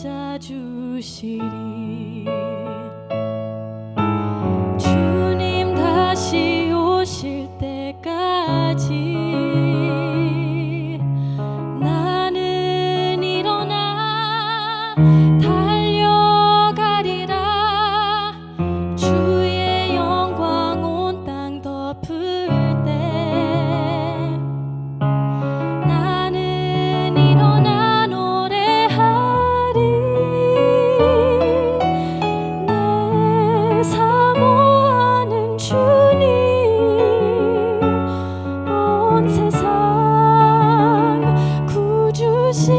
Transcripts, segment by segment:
찾아주시리. 주님 다시 오실 때까지 나는 일어나 달려가리라. 주의 영광 온 땅 덮을 때 나는 일어나 노래하리. 내 사모하는 주님, 온 세상 구주시라.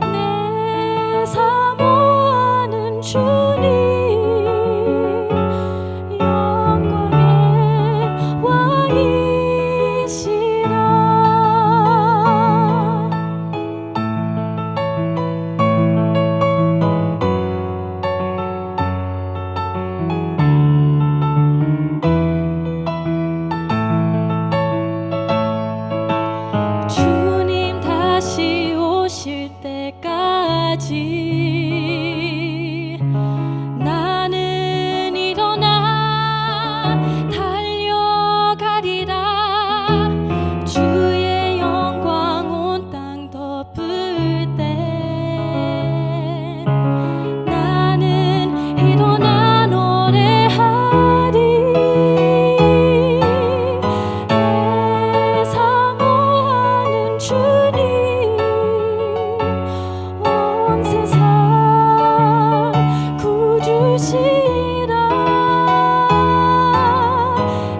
내 사모하는 주님, 영광의 왕이시라. 주님 다시 오실 때까지 나는 일어나 달려가리라. 주의 영광 온 땅 덮을 때 나는 일어나 노래하리. 내 사모하는 주님, 온 세상 구주시라.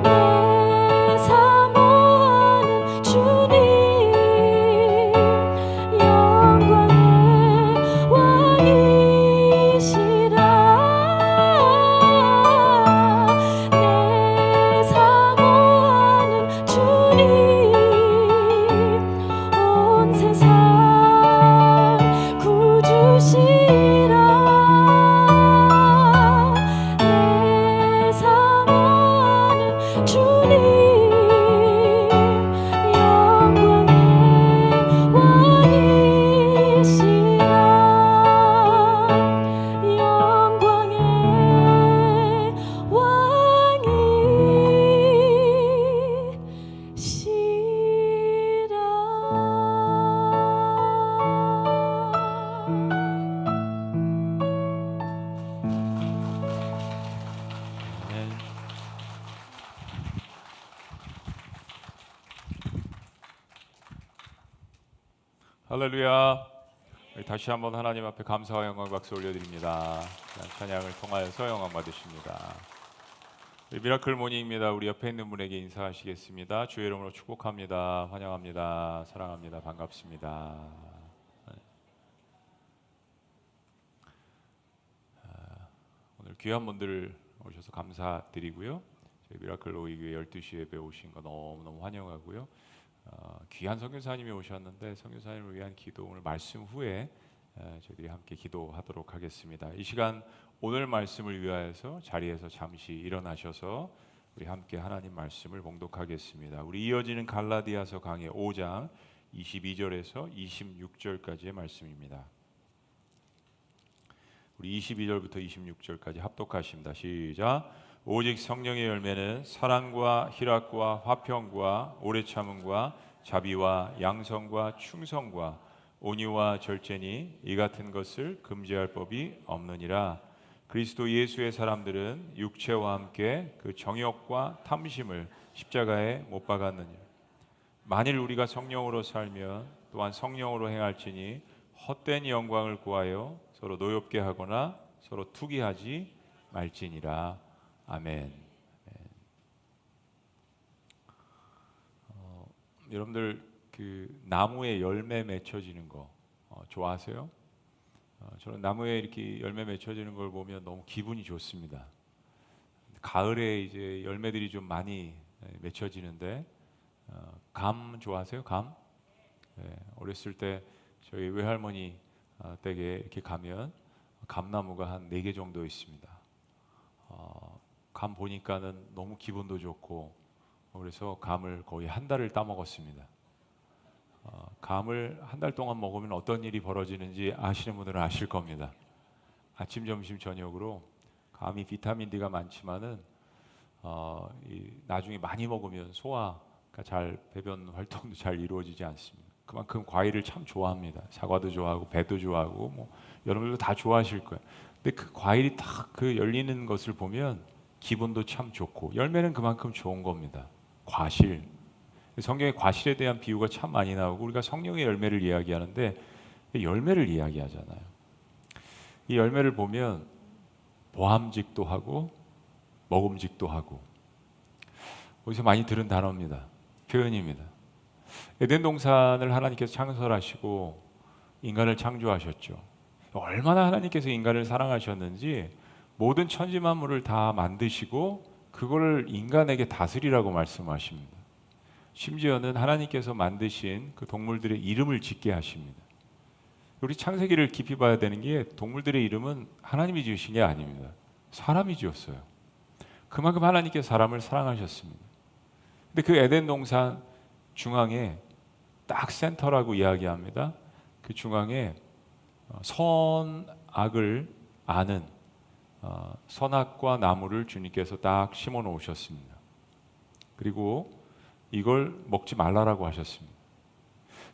내 사모하는 주님, 영광의 왕이시라. 내 사모하는 주님, 온 세상 구주시라. 내 사모하는 주님, 영광의 왕이시라. 영광의 할렐루야. 다시 한번 하나님 앞에 감사와 영광 박수 올려드립니다. 찬양을 통하여서 영광 받으십니다. 미라클 모닝입니다. 우리 옆에 있는 분에게 인사하시겠습니다. 주의 이름으로 축복합니다. 환영합니다. 사랑합니다. 반갑습니다. 오늘 귀한 분들 오셔서 감사드리고요. 저희 미라클 로이교회 12시 예배 오신 거 너무너무 환영하고요. 귀한 선교사님이 오셨는데 선교사님을 위한 기도, 오늘 말씀 후에 저희들이 함께 기도하도록 하겠습니다. 이 시간 오늘 말씀을 위하여서 자리에서 잠시 일어나셔서 우리 함께 하나님 말씀을 봉독하겠습니다. 우리 이어지는 갈라디아서 강해 5장 22절에서 26절까지의 말씀입니다. 우리 22절부터 26절까지 합독하십니다. 시작. 오직 성령의 열매는 사랑과 희락과 화평과 오래 참음과 자비와 양성과 충성과 온유와 절제니 이 같은 것을 금지할 법이 없느니라. 그리스도 예수의 사람들은 육체와 함께 그 정욕과 탐심을 십자가에 못 박았느니라. 만일 우리가 성령으로 살면 또한 성령으로 행할지니 헛된 영광을 구하여 서로 노엽게 하거나 서로 투기하지 말지니라. 아멘. 여러분들 그 나무에 열매 맺혀지는 거 좋아하세요? 저는 나무에 이렇게 열매 맺혀지는 걸 보면 너무 기분이 좋습니다. 가을에 이제 열매들이 좀 많이 맺혀지는데 감 좋아하세요? 감? 네, 어렸을 때 저희 외할머니 댁에 이렇게 가면 감나무가 한 4개 정도 있습니다. 감 보니까는 너무 기분도 좋고 그래서 감을 거의 한 달을 따먹었습니다. 감을 한 달 동안 먹으면 어떤 일이 벌어지는지 아시는 분들은 아실 겁니다. 아침, 점심, 저녁으로 감이 비타민 D가 많지만은 나중에 많이 먹으면 소화가 잘 배변 활동도 잘 이루어지지 않습니다. 그만큼 과일을 참 좋아합니다. 사과도 좋아하고 배도 좋아하고 뭐 여러분들도 다 좋아하실 거예요. 근데 그 과일이 딱 그 열리는 것을 보면 기분도 참 좋고 열매는 그만큼 좋은 겁니다. 과실. 성경에 과실에 대한 비유가 참 많이 나오고 우리가 성령의 열매를 이야기하는데 열매를 이야기하잖아요. 이 열매를 보면 보암직도 하고 먹음직도 하고 어디서 많이 들은 단어입니다. 표현입니다. 에덴 동산을 하나님께서 창설하시고 인간을 창조하셨죠. 얼마나 하나님께서 인간을 사랑하셨는지 모든 천지 만물을 다 만드시고 그거를 인간에게 다스리라고 말씀하십니다. 심지어는 하나님께서 만드신 그 동물들의 이름을 짓게 하십니다. 우리 창세기를 깊이 봐야 되는 게 동물들의 이름은 하나님이 지으신 게 아닙니다. 사람이 지었어요. 그만큼 하나님께서 사람을 사랑하셨습니다. 근데 그 에덴 동산 중앙에 딱 센터라고 이야기합니다. 그 중앙에 선악을 아는 선악과 나무를 주님께서 딱 심어 놓으셨습니다. 그리고 이걸 먹지 말라라고 하셨습니다.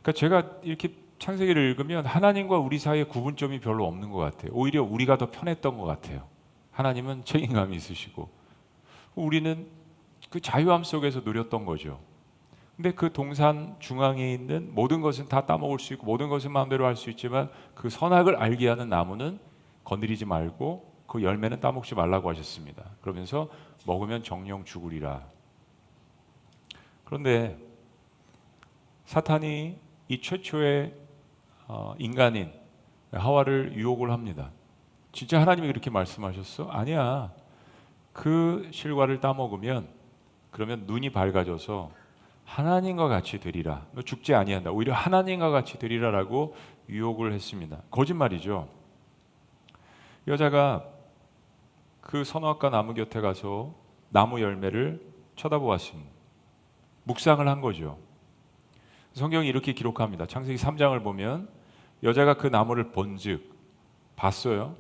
그러니까 제가 이렇게 창세기를 읽으면 하나님과 우리 사이에 구분점이 별로 없는 것 같아요. 오히려 우리가 더 편했던 것 같아요. 하나님은 책임감이 있으시고 우리는 그 자유함 속에서 누렸던 거죠. 근데 그 동산 중앙에 있는 모든 것은 다 따먹을 수 있고 모든 것은 마음대로 할 수 있지만 그 선악을 알게 하는 나무는 건드리지 말고 그 열매는 따먹지 말라고 하셨습니다. 그러면서 먹으면 정령 죽으리라. 그런데 사탄이 이 최초의 인간인 하와를 유혹을 합니다. 진짜 하나님이 그렇게 말씀하셨어? 아니야. 그 실과를 따먹으면 그러면 눈이 밝아져서 하나님과 같이 되리라. 너 죽지 아니한다. 오히려 하나님과 같이 되리라라고 유혹을 했습니다. 거짓말이죠. 여자가 그 선악과 나무 곁에 가서 나무 열매를 쳐다보았습니다. 묵상을 한 거죠. 성경이 이렇게 기록합니다. 창세기 3장을 보면 여자가 그 나무를 본즉 봤어요.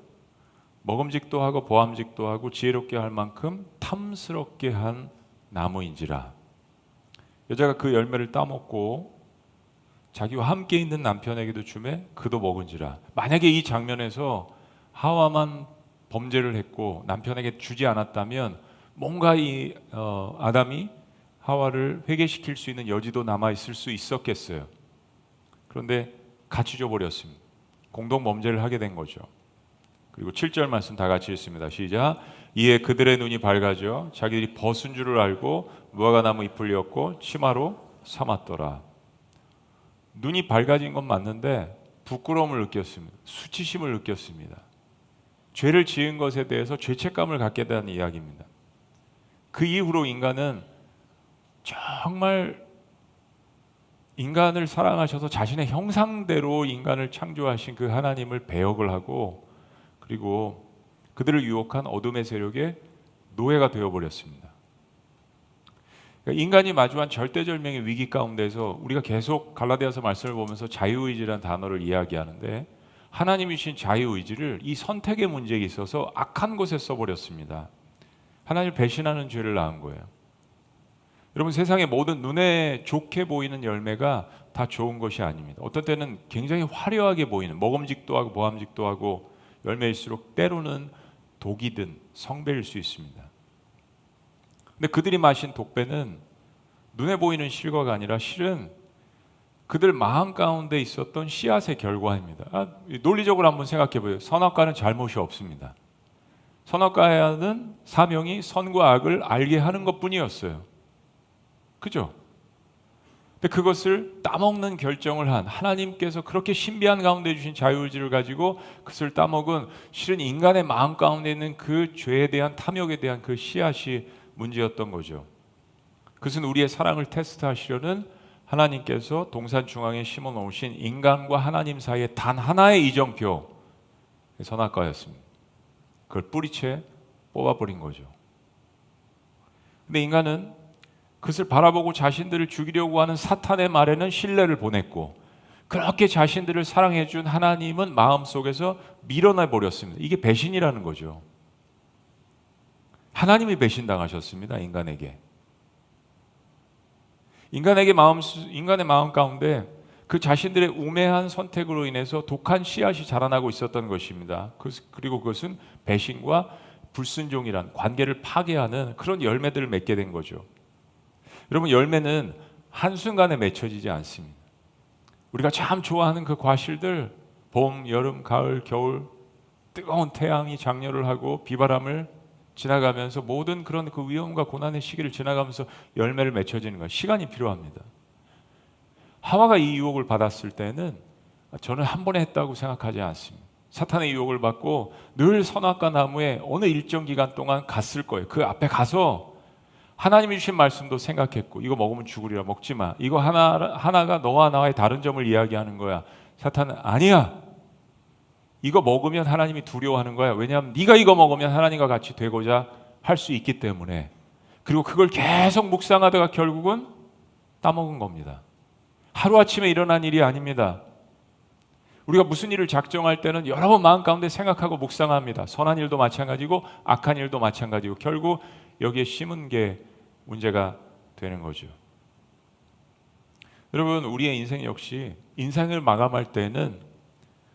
먹음직도 하고 보암직도 하고 지혜롭게 할 만큼 탐스럽게 한 나무인지라. 여자가 그 열매를 따먹고 자기와 함께 있는 남편에게도 주매 그도 먹은지라. 만약에 이 장면에서 하와만 범죄를 했고 남편에게 주지 않았다면 뭔가 이 아담이 하와를 회개시킬 수 있는 여지도 남아 있을 수 있었겠어요. 그런데 같이 줘버렸습니다. 공동 범죄를 하게 된 거죠. 그리고 7절 말씀 다 같이 읽습니다. 시작. 이에 그들의 눈이 밝아져 자기들이 벗은 줄을 알고 무화과나무 잎을 엮고 치마로 삼았더라. 눈이 밝아진 건 맞는데 부끄러움을 느꼈습니다. 수치심을 느꼈습니다. 죄를 지은 것에 대해서 죄책감을 갖게 된 이야기입니다. 그 이후로 인간은 정말 인간을 사랑하셔서 자신의 형상대로 인간을 창조하신 그 하나님을 배역을 하고 그리고 그들을 유혹한 어둠의 세력의 노예가 되어버렸습니다. 그러니까 인간이 마주한 절대절명의 위기 가운데서 우리가 계속 갈라디아서 말씀을 보면서 자유의지라는 단어를 이야기하는데 하나님이 주신 자유의지를 이 선택의 문제에 있어서 악한 곳에 써버렸습니다. 하나님을 배신하는 죄를 낳은 거예요. 여러분 세상의 모든 눈에 좋게 보이는 열매가 다 좋은 것이 아닙니다. 어떤 때는 굉장히 화려하게 보이는 먹음직도 하고 보암직도 하고 열매일수록 때로는 독이든 성배일 수 있습니다. 근데 그들이 마신 독배는 눈에 보이는 실과가 아니라 실은 그들 마음 가운데 있었던 씨앗의 결과입니다. 논리적으로 한번 생각해 보세요. 선악과는 잘못이 없습니다. 선악과는 사명이 선과 악을 알게 하는 것뿐이었어요. 그죠? 근데 그것을 따먹는 결정을 한 하나님께서 그렇게 신비한 가운데 주신 자유의지를 가지고 그것을 따먹은 실은 인간의 마음 가운데 있는 그 죄에 대한 탐욕에 대한 그 씨앗이 문제였던 거죠. 그것은 우리의 사랑을 테스트하시려는 하나님께서 동산 중앙에 심어 놓으신 인간과 하나님 사이에 단 하나의 이정표 선악과였습니다. 그걸 뿌리채 뽑아버린 거죠. 근데 인간은 그것을 바라보고 자신들을 죽이려고 하는 사탄의 말에는 신뢰를 보냈고 그렇게 자신들을 사랑해 준 하나님은 마음속에서 밀어내 버렸습니다. 이게 배신이라는 거죠. 하나님이 배신당하셨습니다. 인간의 마음 가운데 그 자신들의 우매한 선택으로 인해서 독한 씨앗이 자라나고 있었던 것입니다. 그리고 그것은 배신과 불순종이란 관계를 파괴하는 그런 열매들을 맺게 된 거죠. 여러분, 열매는 한순간에 맺혀지지 않습니다. 우리가 참 좋아하는 그 과실들, 봄, 여름, 가을, 겨울, 뜨거운 태양이 장렬을 하고 비바람을 지나가면서 모든 그런 그 위험과 고난의 시기를 지나가면서 열매를 맺혀지는 것, 시간이 필요합니다. 하와가 이 유혹을 받았을 때는 저는 한 번에 했다고 생각하지 않습니다. 사탄의 유혹을 받고 늘 선악과 나무에 어느 일정 기간 동안 갔을 거예요. 그 앞에 가서 하나님이 주신 말씀도 생각했고, 이거 먹으면 죽으리라, 먹지 마. 이거 하나가 너와 나의 다른 점을 이야기하는 거야. 사탄은 아니야. 이거 먹으면 하나님이 두려워하는 거야. 왜냐하면 네가 이거 먹으면 하나님과 같이 되고자 할 수 있기 때문에. 그리고 그걸 계속 묵상하다가 결국은 따먹은 겁니다. 하루아침에 일어난 일이 아닙니다. 우리가 무슨 일을 작정할 때는 여러 번 마음 가운데 생각하고 묵상합니다. 선한 일도 마찬가지고 악한 일도 마찬가지고 결국 여기에 심은 게 문제가 되는 거죠. 여러분, 우리의 인생 역시 인생을 마감할 때는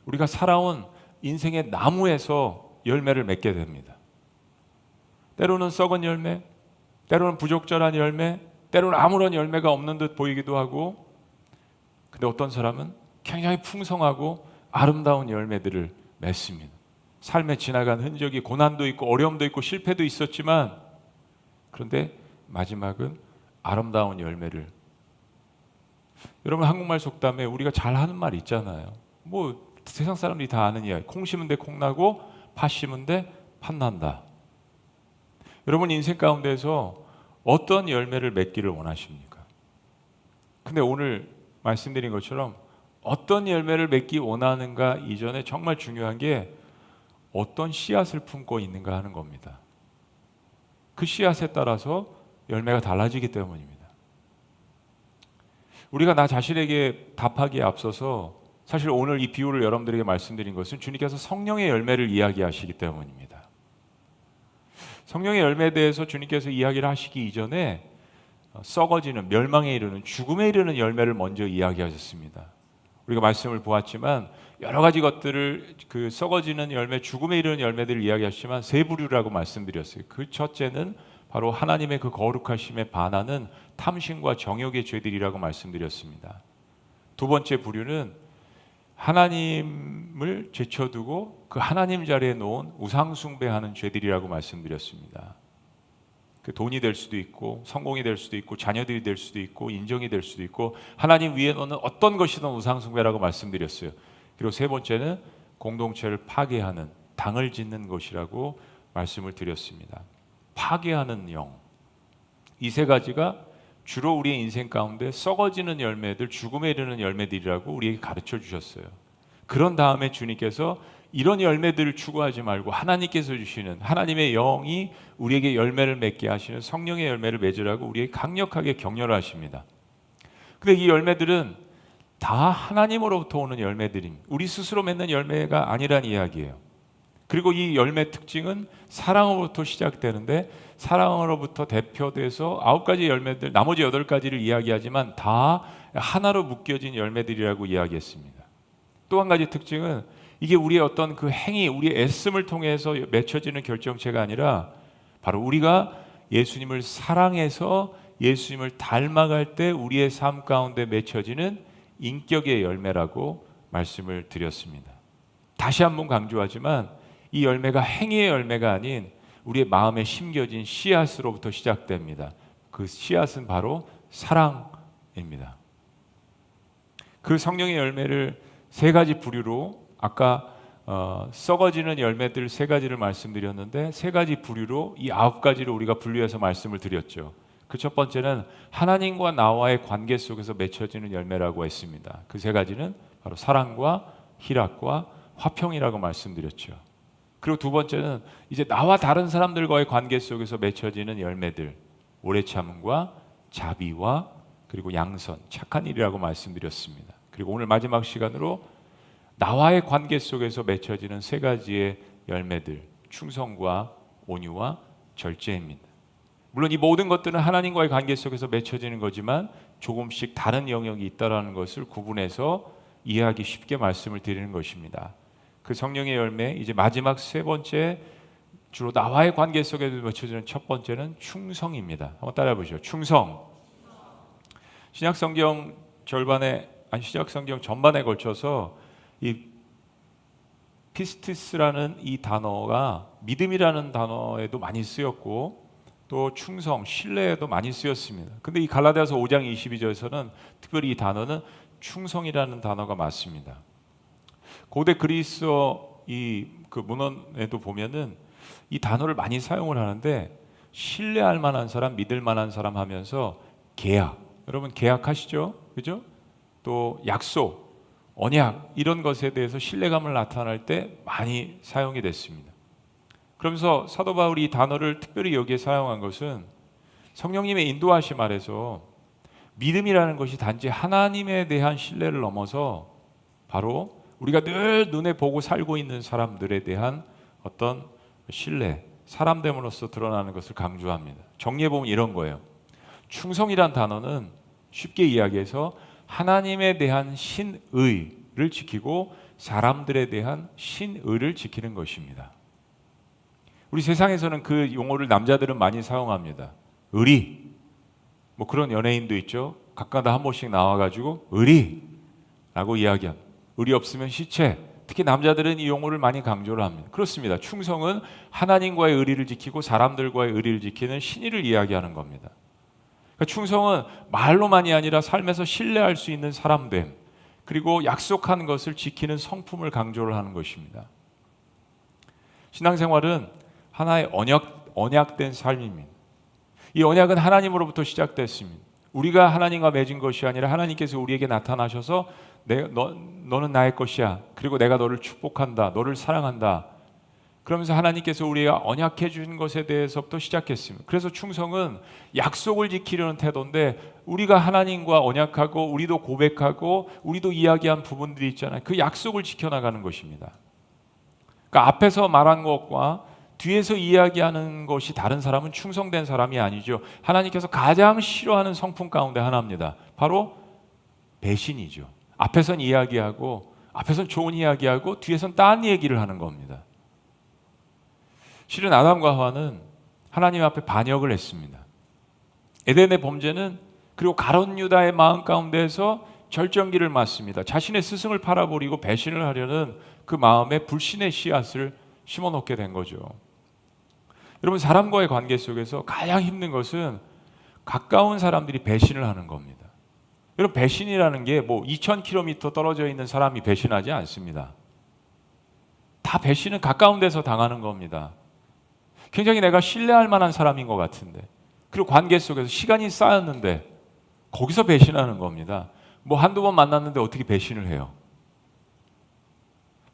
우리가 살아온 인생의 나무에서 열매를 맺게 됩니다. 때로는 썩은 열매, 때로는 부적절한 열매, 때로는 아무런 열매가 없는 듯 보이기도 하고, 근데 어떤 사람은 굉장히 풍성하고 아름다운 열매들을 맺습니다. 삶에 지나간 흔적이 고난도 있고 어려움도 있고 실패도 있었지만, 그런데 마지막은 아름다운 열매를. 여러분, 한국말 속담에 우리가 잘 하는 말 있잖아요. 뭐 세상 사람들이 다 아는 이야기. 콩 심은 데 콩 나고 팥 심은 데 팥 난다. 여러분, 인생 가운데서 어떤 열매를 맺기를 원하십니까? 근데 오늘 말씀드린 것처럼 어떤 열매를 맺기 원하는가 이전에 정말 중요한 게 어떤 씨앗을 품고 있는가 하는 겁니다. 그 씨앗에 따라서 열매가 달라지기 때문입니다. 우리가 나 자신에게 답하기에 앞서서 사실 오늘 이 비유를 여러분들에게 말씀드린 것은 주님께서 성령의 열매를 이야기하시기 때문입니다. 성령의 열매에 대해서 주님께서 이야기를 하시기 이전에 썩어지는, 멸망에 이르는, 죽음에 이르는 열매를 먼저 이야기하셨습니다. 우리가 말씀을 보았지만 여러 가지 것들을, 그 썩어지는 열매, 죽음에 이르는 열매들을 이야기하시지만 세 부류라고 말씀드렸어요. 그 첫째는 바로 하나님의 그 거룩하심에 반하는 탐심과 정욕의 죄들이라고 말씀드렸습니다. 두 번째 부류는 하나님을 제쳐두고 그 하나님 자리에 놓은 우상 숭배하는 죄들이라고 말씀드렸습니다. 그 돈이 될 수도 있고 성공이 될 수도 있고 자녀들이 될 수도 있고 인정이 될 수도 있고 하나님 위에 놓는 어떤 것이든 우상 숭배라고 말씀드렸어요. 그리고 세 번째는 공동체를 파괴하는, 당을 짓는 것이라고 말씀을 드렸습니다. 파괴하는 영, 이 세 가지가 주로 우리의 인생 가운데 썩어지는 열매들, 죽음에 이르는 열매들이라고 우리에게 가르쳐 주셨어요. 그런 다음에 주님께서 이런 열매들을 추구하지 말고 하나님께서 주시는, 하나님의 영이 우리에게 열매를 맺게 하시는 성령의 열매를 맺으라고 우리에게 강력하게 격려를 하십니다. 근데 이 열매들은 다 하나님으로부터 오는 열매들입니다. 우리 스스로 맺는 열매가 아니란 이야기예요. 그리고 이 열매 특징은 사랑으로부터 시작되는데, 사랑으로부터 대표돼서 9가지 열매들, 나머지 8가지를 이야기하지만 다 하나로 묶여진 열매들이라고 이야기했습니다. 또 한 가지 특징은 이게 우리의 어떤 그 행위, 우리의 애씀을 통해서 맺혀지는 결정체가 아니라 바로 우리가 예수님을 사랑해서 예수님을 닮아갈 때 우리의 삶 가운데 맺혀지는 인격의 열매라고 말씀을 드렸습니다. 다시 한번 강조하지만 이 열매가 행위의 열매가 아닌 우리의 마음에 심겨진 씨앗으로부터 시작됩니다. 그 씨앗은 바로 사랑입니다. 그 성령의 열매를 세 가지 부류로, 아까 썩어지는 열매들 세 가지를 말씀드렸는데 세 가지 부류로 이 9가지를 우리가 분류해서 말씀을 드렸죠. 그 첫 번째는 하나님과 나와의 관계 속에서 맺혀지는 열매라고 했습니다. 그 세 가지는 바로 사랑과 희락과 화평이라고 말씀드렸죠. 그리고 두 번째는 이제 나와 다른 사람들과의 관계 속에서 맺혀지는 열매들, 오래 참음과 자비와 그리고 양선, 착한 일이라고 말씀드렸습니다. 그리고 오늘 마지막 시간으로 나와의 관계 속에서 맺혀지는 세 가지의 열매들, 충성과 온유와 절제입니다. 물론 이 모든 것들은 하나님과의 관계 속에서 맺혀지는 거지만 조금씩 다른 영역이 있다라는 것을 구분해서 이해하기 쉽게 말씀을 드리는 것입니다. 그 성령의 열매, 이제 마지막 세 번째, 주로 나와의 관계 속에서 맺혀지는 첫 번째는 충성입니다. 한번 따라해 보시죠. 충성. 신약 성경 전반에 걸쳐서 이 피스티스라는 이 단어가 믿음이라는 단어에도 많이 쓰였고 또 충성, 신뢰에도 많이 쓰였습니다. 근데 이 갈라디아서 5장 22절에서는 특별히 이 단어는 충성이라는 단어가 맞습니다. 고대 그리스어 그 문헌에도 보면은 이 단어를 많이 사용을 하는데 신뢰할 만한 사람, 믿을 만한 사람 하면서 계약, 여러분 계약하시죠? 그죠? 또 약속, 언약 이런 것에 대해서 신뢰감을 나타낼 때 많이 사용이 됐습니다. 그러면서 사도 바울이 이 단어를 특별히 여기에 사용한 것은 성령님의 인도하심 아래서 믿음이라는 것이 단지 하나님에 대한 신뢰를 넘어서 바로 우리가 늘 눈에 보고 살고 있는 사람들에 대한 어떤 신뢰, 사람됨으로써 드러나는 것을 강조합니다. 정리해보면 이런 거예요. 충성이란 단어는 쉽게 이야기해서 하나님에 대한 신의를 지키고 사람들에 대한 신의를 지키는 것입니다. 우리 세상에서는 그 용어를 남자들은 많이 사용합니다. 의리, 뭐 그런 연예인도 있죠. 각가다 한 번씩 나와가지고 의리라고 이야기합니다. 의리 없으면 시체. 특히 남자들은 이 용어를 많이 강조를 합니다. 그렇습니다. 충성은 하나님과의 의리를 지키고 사람들과의 의리를 지키는 신의를 이야기하는 겁니다. 그러니까 충성은 말로만이 아니라 삶에서 신뢰할 수 있는 사람됨, 그리고 약속한 것을 지키는 성품을 강조를 하는 것입니다. 신앙생활은 하나의 언약된 삶입니다. 이 언약은 하나님으로부터 시작됐습니다. 우리가 하나님과 맺은 것이 아니라 하나님께서 우리에게 나타나셔서 너는 나의 것이야. 그리고 내가 너를 축복한다. 너를 사랑한다. 그러면서 하나님께서 우리가 언약해 주신 것에 대해서부터 시작했습니다. 그래서 충성은 약속을 지키려는 태도인데 우리가 하나님과 언약하고 우리도 고백하고 우리도 이야기한 부분들이 있잖아요. 그 약속을 지켜나가는 것입니다. 그러니까 앞에서 말한 것과 뒤에서 이야기하는 것이 다른 사람은 충성된 사람이 아니죠. 하나님께서 가장 싫어하는 성품 가운데 하나입니다. 바로 배신이죠. 앞에선 이야기하고 앞에선 좋은 이야기하고 뒤에선 딴 얘기를 하는 겁니다. 실은 아담과 하와는 하나님 앞에 반역을 했습니다. 에덴의 범죄는 그리고 가룟 유다의 마음 가운데에서 절정기를 맞습니다. 자신의 스승을 팔아버리고 배신을 하려는 그 마음에 불신의 씨앗을 심어놓게 된 거죠. 여러분, 사람과의 관계 속에서 가장 힘든 것은 가까운 사람들이 배신을 하는 겁니다. 여러분, 배신이라는 게 뭐 2000km 떨어져 있는 사람이 배신하지 않습니다. 다 배신은 가까운 데서 당하는 겁니다. 굉장히 내가 신뢰할 만한 사람인 것 같은데, 그리고 관계 속에서 시간이 쌓였는데 거기서 배신하는 겁니다. 뭐 한두 번 만났는데 어떻게 배신을 해요?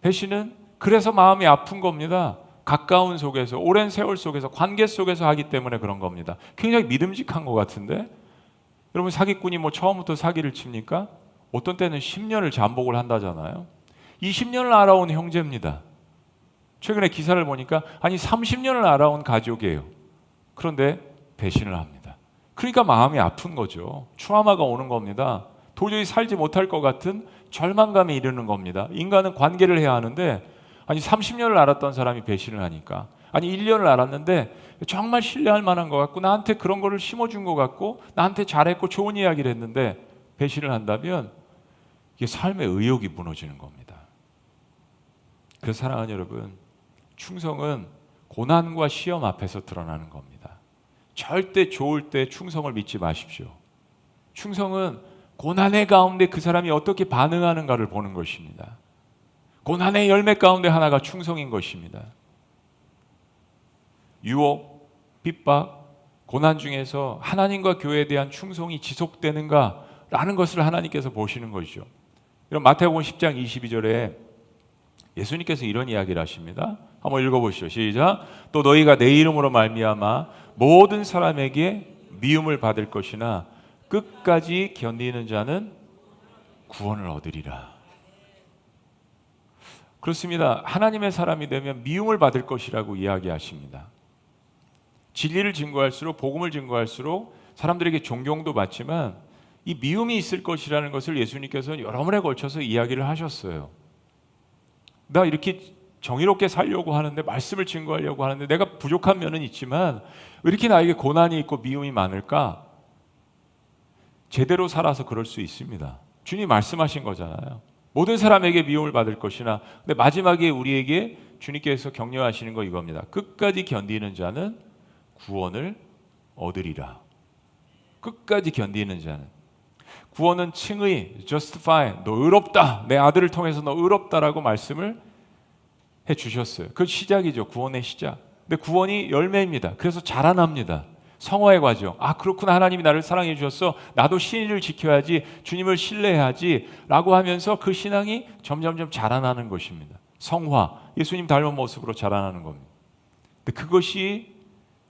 배신은 그래서 마음이 아픈 겁니다. 가까운 속에서, 오랜 세월 속에서, 관계 속에서 하기 때문에 그런 겁니다. 굉장히 믿음직한 것 같은데, 여러분, 사기꾼이 뭐 처음부터 사기를 칩니까? 어떤 때는 10년을 잠복을 한다잖아요. 이 10년을 알아온 형제입니다. 최근에 기사를 보니까 아니 30년을 알아온 가족이에요. 그런데 배신을 합니다. 그러니까 마음이 아픈 거죠. 트라우마가 오는 겁니다. 도저히 살지 못할 것 같은 절망감에 이르는 겁니다. 인간은 관계를 해야 하는데 아니 30년을 알았던 사람이 배신을 하니까, 아니 1년을 알았는데 정말 신뢰할 만한 것 같고 나한테 그런 거를 심어준 것 같고 나한테 잘했고 좋은 이야기를 했는데 배신을 한다면 이게 삶의 의욕이 무너지는 겁니다. 그래서 사랑하는 여러분, 충성은 고난과 시험 앞에서 드러나는 겁니다. 절대 좋을 때 충성을 믿지 마십시오. 충성은 고난의 가운데 그 사람이 어떻게 반응하는가를 보는 것입니다. 고난의 열매 가운데 하나가 충성인 것입니다. 유혹, 핍박, 고난 중에서 하나님과 교회에 대한 충성이 지속되는가라는 것을 하나님께서 보시는 것이죠. 이런 마태복음 10장 22절에 예수님께서 이런 이야기를 하십니다. 한번 읽어보시죠. 시작. 또 너희가 내 이름으로 말미암아 모든 사람에게 미움을 받을 것이나 끝까지 견디는 자는 구원을 얻으리라. 그렇습니다. 하나님의 사람이 되면 미움을 받을 것이라고 이야기하십니다. 진리를 증거할수록, 복음을 증거할수록 사람들에게 존경도 받지만 이 미움이 있을 것이라는 것을 예수님께서는 여러 번에 걸쳐서 이야기를 하셨어요. 나 이렇게 정의롭게 살려고 하는데, 말씀을 증거하려고 하는데 내가 부족한 면은 있지만 왜 이렇게 나에게 고난이 있고 미움이 많을까? 제대로 살아서 그럴 수 있습니다. 주님이 말씀하신 거잖아요. 모든 사람에게 미움을 받을 것이나, 근데 마지막에 우리에게 주님께서 격려하시는 거 이겁니다. 끝까지 견디는 자는 구원을 얻으리라. 끝까지 견디는 자는. 구원은 칭의, justify, 너 의롭다, 내 아들을 통해서 너 의롭다라고 말씀을 해주셨어요. 그 시작이죠. 구원의 시작. 근데 구원이 열매입니다. 그래서 자라납니다. 성화의 과정. 아, 그렇구나. 하나님이 나를 사랑해 주셨어. 나도 신의를 지켜야지, 주님을 신뢰해야지 라고 하면서 그 신앙이 점점점 자라나는 것입니다. 성화, 예수님 닮은 모습으로 자라나는 겁니다. 근데 그것이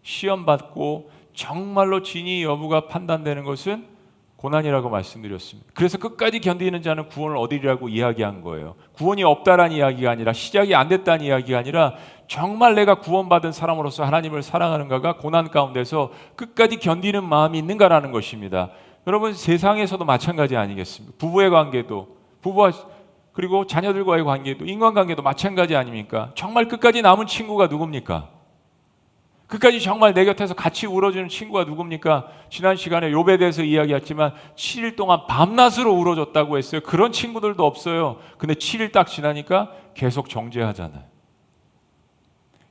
시험받고 정말로 진위 여부가 판단되는 것은 고난이라고 말씀드렸습니다. 그래서 끝까지 견디는 자는 구원을 얻으리라고 이야기한 거예요. 구원이 없다라는 이야기가 아니라, 시작이 안 됐다는 이야기가 아니라, 정말 내가 구원받은 사람으로서 하나님을 사랑하는가가 고난 가운데서 끝까지 견디는 마음이 있는가라는 것입니다. 여러분, 세상에서도 마찬가지 아니겠습니까? 부부의 관계도, 부부와 그리고 자녀들과의 관계도, 인간관계도 마찬가지 아닙니까? 정말 끝까지 남은 친구가 누굽니까? 끝까지 정말 내 곁에서 같이 울어주는 친구가 누굽니까? 지난 시간에 욥에 대해서 이야기했지만 7일 동안 밤낮으로 울어줬다고 했어요. 그런 친구들도 없어요. 근데 7일 딱 지나니까 계속 정죄하잖아요.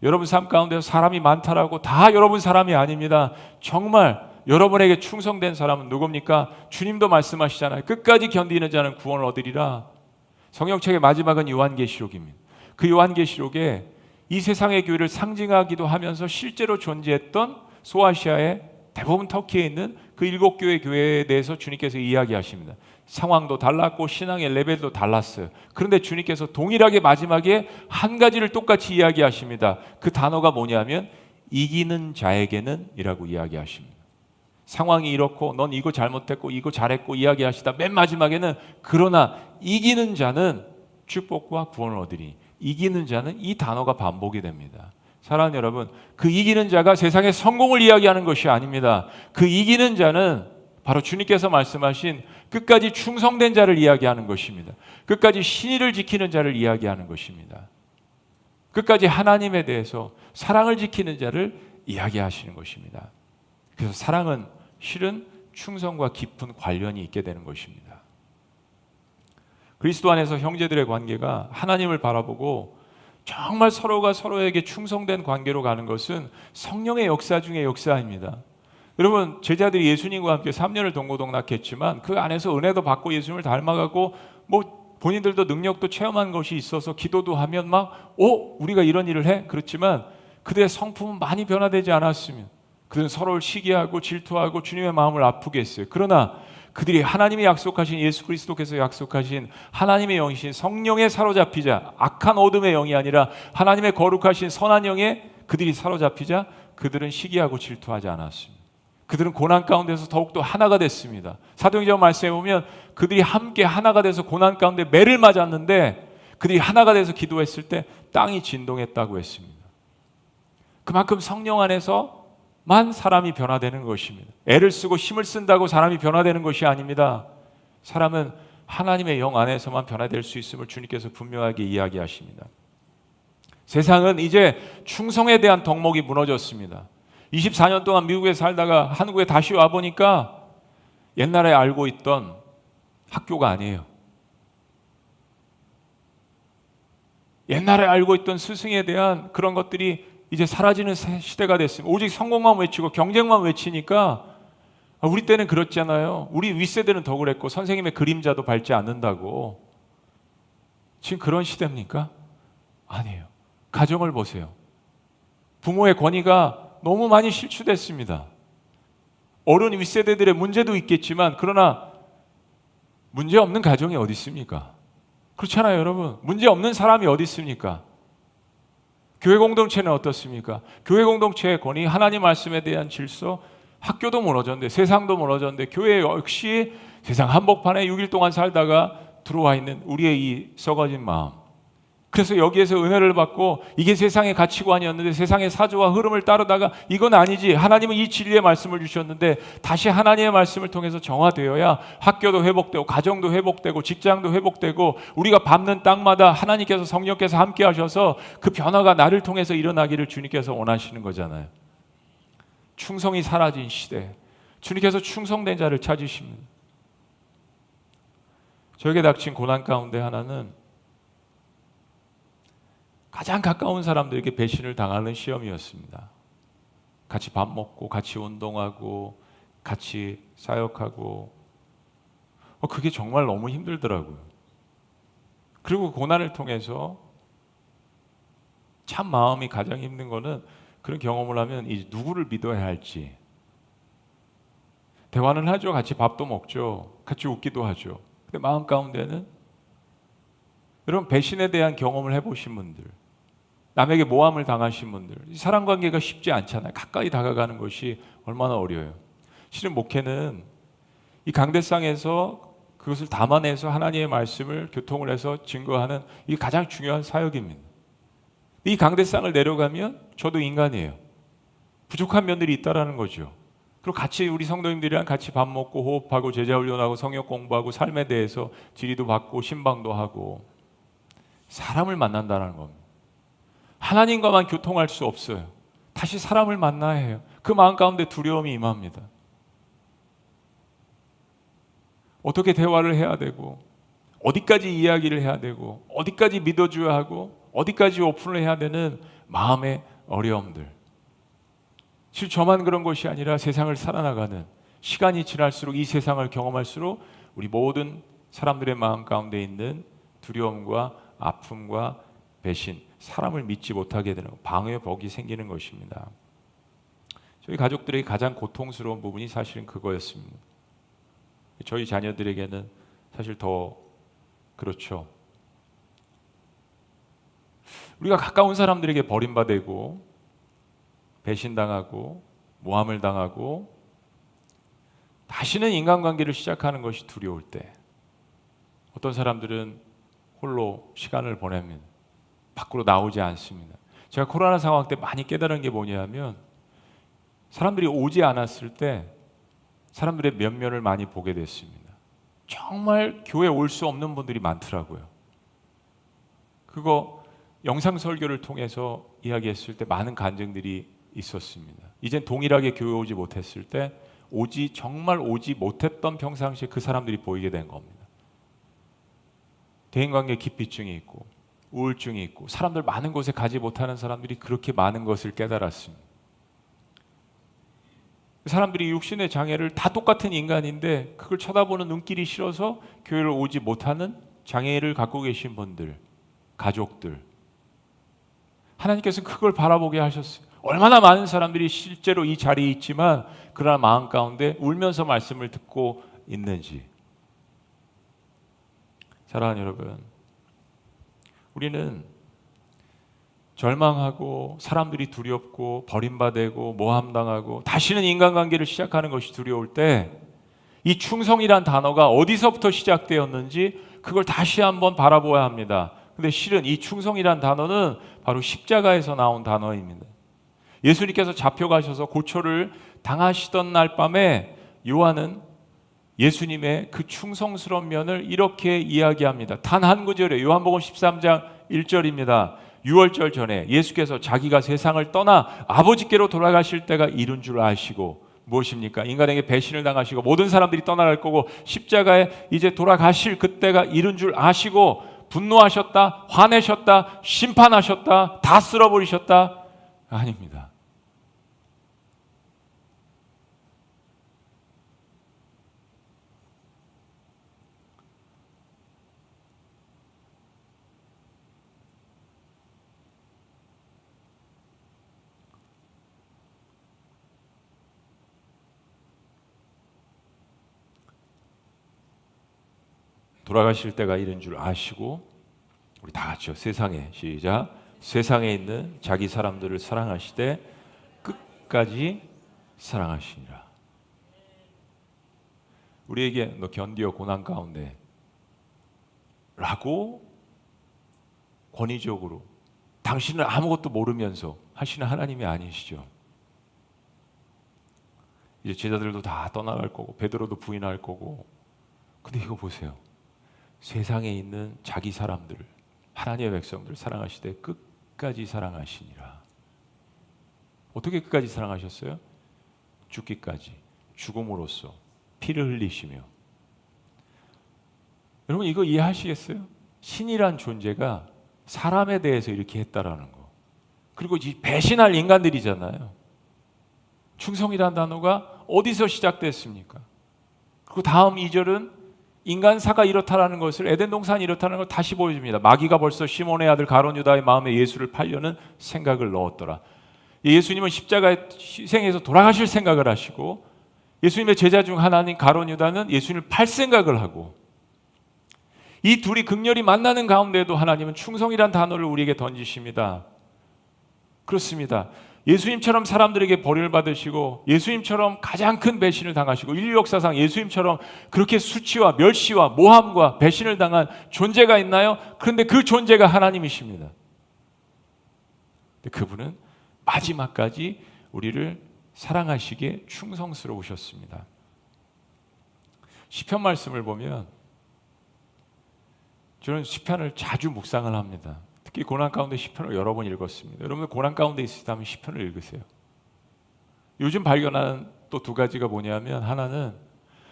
여러분 삶 가운데 사람이 많다라고 다 여러분 사람이 아닙니다. 정말 여러분에게 충성된 사람은 누굽니까? 주님도 말씀하시잖아요. 끝까지 견디는 자는 구원을 얻으리라. 성경책의 마지막은 요한계시록입니다. 그 요한계시록에 이 세상의 교회를 상징하기도 하면서 실제로 존재했던 소아시아의 대부분 터키에 있는 그 7교회 교회에 대해서 주님께서 이야기하십니다. 상황도 달랐고 신앙의 레벨도 달랐어요. 그런데 주님께서 동일하게 마지막에 한 가지를 똑같이 이야기하십니다. 그 단어가 뭐냐면 이기는 자에게는 이라고 이야기하십니다. 상황이 이렇고 넌 이거 잘못했고 이거 잘했고 이야기하시다 맨 마지막에는 그러나 이기는 자는 축복과 구원을 얻으리. 이기는 자는 이 단어가 반복이 됩니다. 사랑하는 여러분, 그 이기는 자가 세상의 성공을 이야기하는 것이 아닙니다. 그 이기는 자는 바로 주님께서 말씀하신 끝까지 충성된 자를 이야기하는 것입니다. 끝까지 신의를 지키는 자를 이야기하는 것입니다. 끝까지 하나님에 대해서 사랑을 지키는 자를 이야기하시는 것입니다. 그래서 사랑은 실은 충성과 깊은 관련이 있게 되는 것입니다. 그리스도 안에서 형제들의 관계가 하나님을 바라보고 정말 서로가 서로에게 충성된 관계로 가는 것은 성령의 역사 중의 역사입니다. 여러분, 제자들이 예수님과 함께 3년을 동고동락했지만 그 안에서 은혜도 받고 예수님을 닮아가고 본인들도 능력도 체험한 것이 있어서 기도도 하면 우리가 이런 일을 해? 그렇지만 그들의 성품은 많이 변화되지 않았습니다. 그들은 서로를 시기하고 질투하고 주님의 마음을 아프게 했어요. 그러나 그들이 하나님이 약속하신, 예수 그리스도께서 약속하신 하나님의 영이신 성령에 사로잡히자, 악한 어둠의 영이 아니라 하나님의 거룩하신 선한 영에 그들이 사로잡히자 그들은 시기하고 질투하지 않았습니다. 그들은 고난 가운데서 더욱더 하나가 됐습니다. 사도행전 말씀에 보면 그들이 함께 하나가 돼서 고난 가운데 매를 맞았는데 그들이 하나가 돼서 기도했을 때 땅이 진동했다고 했습니다. 그만큼 성령 안에서 만 사람이 변화되는 것입니다. 애를 쓰고 힘을 쓴다고 사람이 변화되는 것이 아닙니다. 사람은 하나님의 영 안에서만 변화될 수 있음을 주님께서 분명하게 이야기하십니다. 세상은 이제 충성에 대한 덕목이 무너졌습니다. 24년 동안 미국에 살다가 한국에 다시 와보니까 옛날에 알고 있던 학교가 아니에요. 옛날에 알고 있던 스승에 대한 그런 것들이 이제 사라지는 시대가 됐습니다. 오직 성공만 외치고 경쟁만 외치니까 우리 때는 그렇잖아요. 우리 윗세대는 더 그랬고 선생님의 그림자도 밟지 않는다고. 지금 그런 시대입니까? 아니에요. 가정을 보세요. 부모의 권위가 너무 많이 실추됐습니다. 어른 윗세대들의 문제도 있겠지만 그러나 문제 없는 가정이 어디 있습니까? 그렇잖아요, 여러분. 문제 없는 사람이 어디 있습니까? 교회 공동체는 어떻습니까? 교회 공동체의 권위, 하나님 말씀에 대한 질서, 학교도 무너졌는데, 세상도 무너졌는데 교회 역시 세상 한복판에 6일 동안 살다가 들어와 있는 우리의 이 썩어진 마음. 그래서 여기에서 은혜를 받고 이게 세상의 가치관이었는데 세상의 사조와 흐름을 따르다가 이건 아니지. 하나님은 이 진리의 말씀을 주셨는데 다시 하나님의 말씀을 통해서 정화되어야 학교도 회복되고 가정도 회복되고 직장도 회복되고 우리가 밟는 땅마다 하나님께서 성령께서 함께 하셔서 그 변화가 나를 통해서 일어나기를 주님께서 원하시는 거잖아요. 충성이 사라진 시대. 주님께서 충성된 자를 찾으십니다. 저에게 닥친 고난 가운데 하나는 가장 가까운 사람들에게 배신을 당하는 시험이었습니다. 같이 밥 먹고 같이 운동하고 같이 사역하고 그게 정말 너무 힘들더라고요. 그리고 고난을 통해서 참 마음이 가장 힘든 거는 그런 경험을 하면 이제 누구를 믿어야 할지. 대화는 하죠. 같이 밥도 먹죠. 같이 웃기도 하죠. 근데 마음 가운데는 여러분 배신에 대한 경험을 해보신 분들, 남에게 모함을 당하신 분들, 사람 관계가 쉽지 않잖아요. 가까이 다가가는 것이 얼마나 어려워요. 실은 목회는 이 강대상에서 그것을 담아내서 하나님의 말씀을 교통을 해서 증거하는 이게 가장 중요한 사역입니다. 이 강대상을 내려가면 저도 인간이에요. 부족한 면들이 있다라는 거죠. 그리고 같이 우리 성도님들이랑 같이 밥 먹고 호흡하고 제자 훈련하고 성역 공부하고 삶에 대해서 지리도 받고 신방도 하고 사람을 만난다는 겁니다. 하나님과만 교통할 수 없어요. 다시 사람을 만나야 해요. 그 마음 가운데 두려움이 임합니다. 어떻게 대화를 해야 되고 어디까지 이야기를 해야 되고 어디까지 믿어줘야 하고 어디까지 오픈을 해야 되는 마음의 어려움들. 실 저만 그런 것이 아니라 세상을 살아나가는 시간이 지날수록 이 세상을 경험할수록 우리 모든 사람들의 마음 가운데 있는 두려움과 아픔과 배신, 사람을 믿지 못하게 되는 방해벽이 생기는 것입니다. 저희 가족들에게 가장 고통스러운 부분이 사실은 그거였습니다. 저희 자녀들에게는 사실 더 그렇죠. 우리가 가까운 사람들에게 버림받고 배신당하고 모함을 당하고 다시는 인간관계를 시작하는 것이 두려울 때 어떤 사람들은 홀로 시간을 보냅니다. 밖으로 나오지 않습니다. 제가 코로나 상황 때 많이 깨달은 게 뭐냐면 사람들이 오지 않았을 때 사람들의 면면을 많이 보게 됐습니다. 정말 교회 올 수 없는 분들이 많더라고요. 그거 영상 설교를 통해서 이야기했을 때 많은 간증들이 있었습니다. 이젠 동일하게 교회 오지 못했을 때 정말 오지 못했던 평상시에 그 사람들이 보이게 된 겁니다. 대인관계 기피증이 있고 우울증이 있고 사람들 많은 곳에 가지 못하는 사람들이 그렇게 많은 것을 깨달았습니다. 사람들이 육신의 장애를 다 똑같은 인간인데 그걸 쳐다보는 눈길이 싫어서 교회를 오지 못하는 장애를 갖고 계신 분들, 가족들, 하나님께서는 그걸 바라보게 하셨어요. 얼마나 많은 사람들이 실제로 이 자리에 있지만 그러나 마음 가운데 울면서 말씀을 듣고 있는지. 사랑하는 여러분, 우리는 절망하고 사람들이 두렵고 버림받고 모함당하고 다시는 인간관계를 시작하는 것이 두려울 때 이 충성이란 단어가 어디서부터 시작되었는지 그걸 다시 한번 바라보아야 합니다. 근데 실은 이 충성이란 단어는 바로 십자가에서 나온 단어입니다. 예수님께서 잡혀가셔서 고초를 당하시던 날 밤에 요한은 예수님의 그 충성스러운 면을 이렇게 이야기합니다. 단 한 구절에 요한복음 13장 1절입니다. 유월절 전에 예수께서 자기가 세상을 떠나 아버지께로 돌아가실 때가 이른 줄 아시고 무엇입니까? 인간에게 배신을 당하시고 모든 사람들이 떠나갈 거고 십자가에 이제 돌아가실 그때가 이른 줄 아시고 분노하셨다, 화내셨다, 심판하셨다, 다 쓸어버리셨다? 아닙니다. 돌아가실 때가 이른 줄 아시고 우리 다 같이요. 세상에 시작. 세상에 있는 자기 사람들을 사랑하시되 끝까지 사랑하시니라. 우리에게 너 견디어 고난 가운데 라고 권위적으로 당신은 아무것도 모르면서 하시는 하나님이 아니시죠. 이제 제자들도 다 떠나갈 거고 베드로도 부인할 거고. 근데 이거 보세요. 세상에 있는 자기 사람들, 하나님의 백성들 사랑하시되 끝까지 사랑하시니라. 어떻게 끝까지 사랑하셨어요? 죽기까지, 죽음으로써 피를 흘리시며. 여러분 이거 이해하시겠어요? 신이란 존재가 사람에 대해서 이렇게 했다라는 거. 그리고 이 배신할 인간들이잖아요. 충성이란 단어가 어디서 시작됐습니까? 그리고 다음 2절은 인간사가 이렇다라는 것을, 에덴 동산이 이렇다는 걸 다시 보여줍니다. 마귀가 벌써 시몬의 아들 가룟 유다의 마음에 예수를 팔려는 생각을 넣었더라. 예수님은 십자가에 희생해서 돌아가실 생각을 하시고, 예수님의 제자 중 하나인 가룟 유다는 예수님을 팔 생각을 하고, 이 둘이 극렬히 만나는 가운데도 하나님은 충성이란 단어를 우리에게 던지십니다. 그렇습니다. 예수님처럼 사람들에게 버림을 받으시고, 예수님처럼 가장 큰 배신을 당하시고, 인류 역사상 예수님처럼 그렇게 수치와 멸시와 모함과 배신을 당한 존재가 있나요? 그런데 그 존재가 하나님이십니다. 그분은 마지막까지 우리를 사랑하시기에 충성스러우셨습니다. 시편 말씀을 보면, 저는 시편을 자주 묵상을 합니다. 특히 고난 가운데 시편을 여러 번 읽었습니다. 여러분 고난 가운데 있으시다면 시편을 읽으세요. 요즘 발견하는 또 두 가지가 뭐냐면, 하나는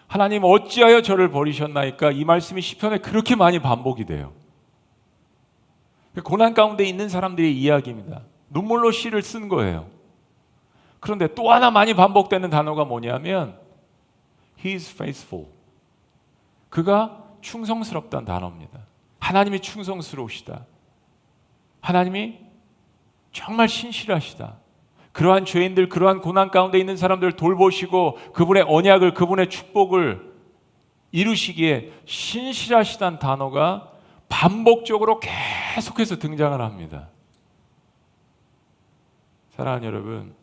하나님 어찌하여 저를 버리셨나이까, 이 말씀이 시편에 그렇게 많이 반복이 돼요. 고난 가운데 있는 사람들의 이야기입니다. 눈물로 시를 쓴 거예요. 그런데 또 하나 많이 반복되는 단어가 뭐냐면 He is faithful. 그가 충성스럽다는 단어입니다. 하나님이 충성스러우시다. 하나님이 정말 신실하시다. 그러한 죄인들, 그러한 고난 가운데 있는 사람들을 돌보시고 그분의 언약을, 그분의 축복을 이루시기에 신실하시다는 단어가 반복적으로 계속해서 등장을 합니다. 사랑하는 여러분,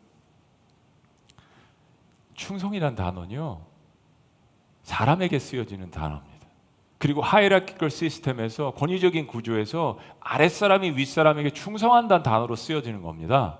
충성이란 단어는요, 사람에게 쓰여지는 단어입니다. 그리고 하이라키컬 시스템에서, 권위적인 구조에서 아랫사람이 윗사람에게 충성한다는 단어로 쓰여지는 겁니다.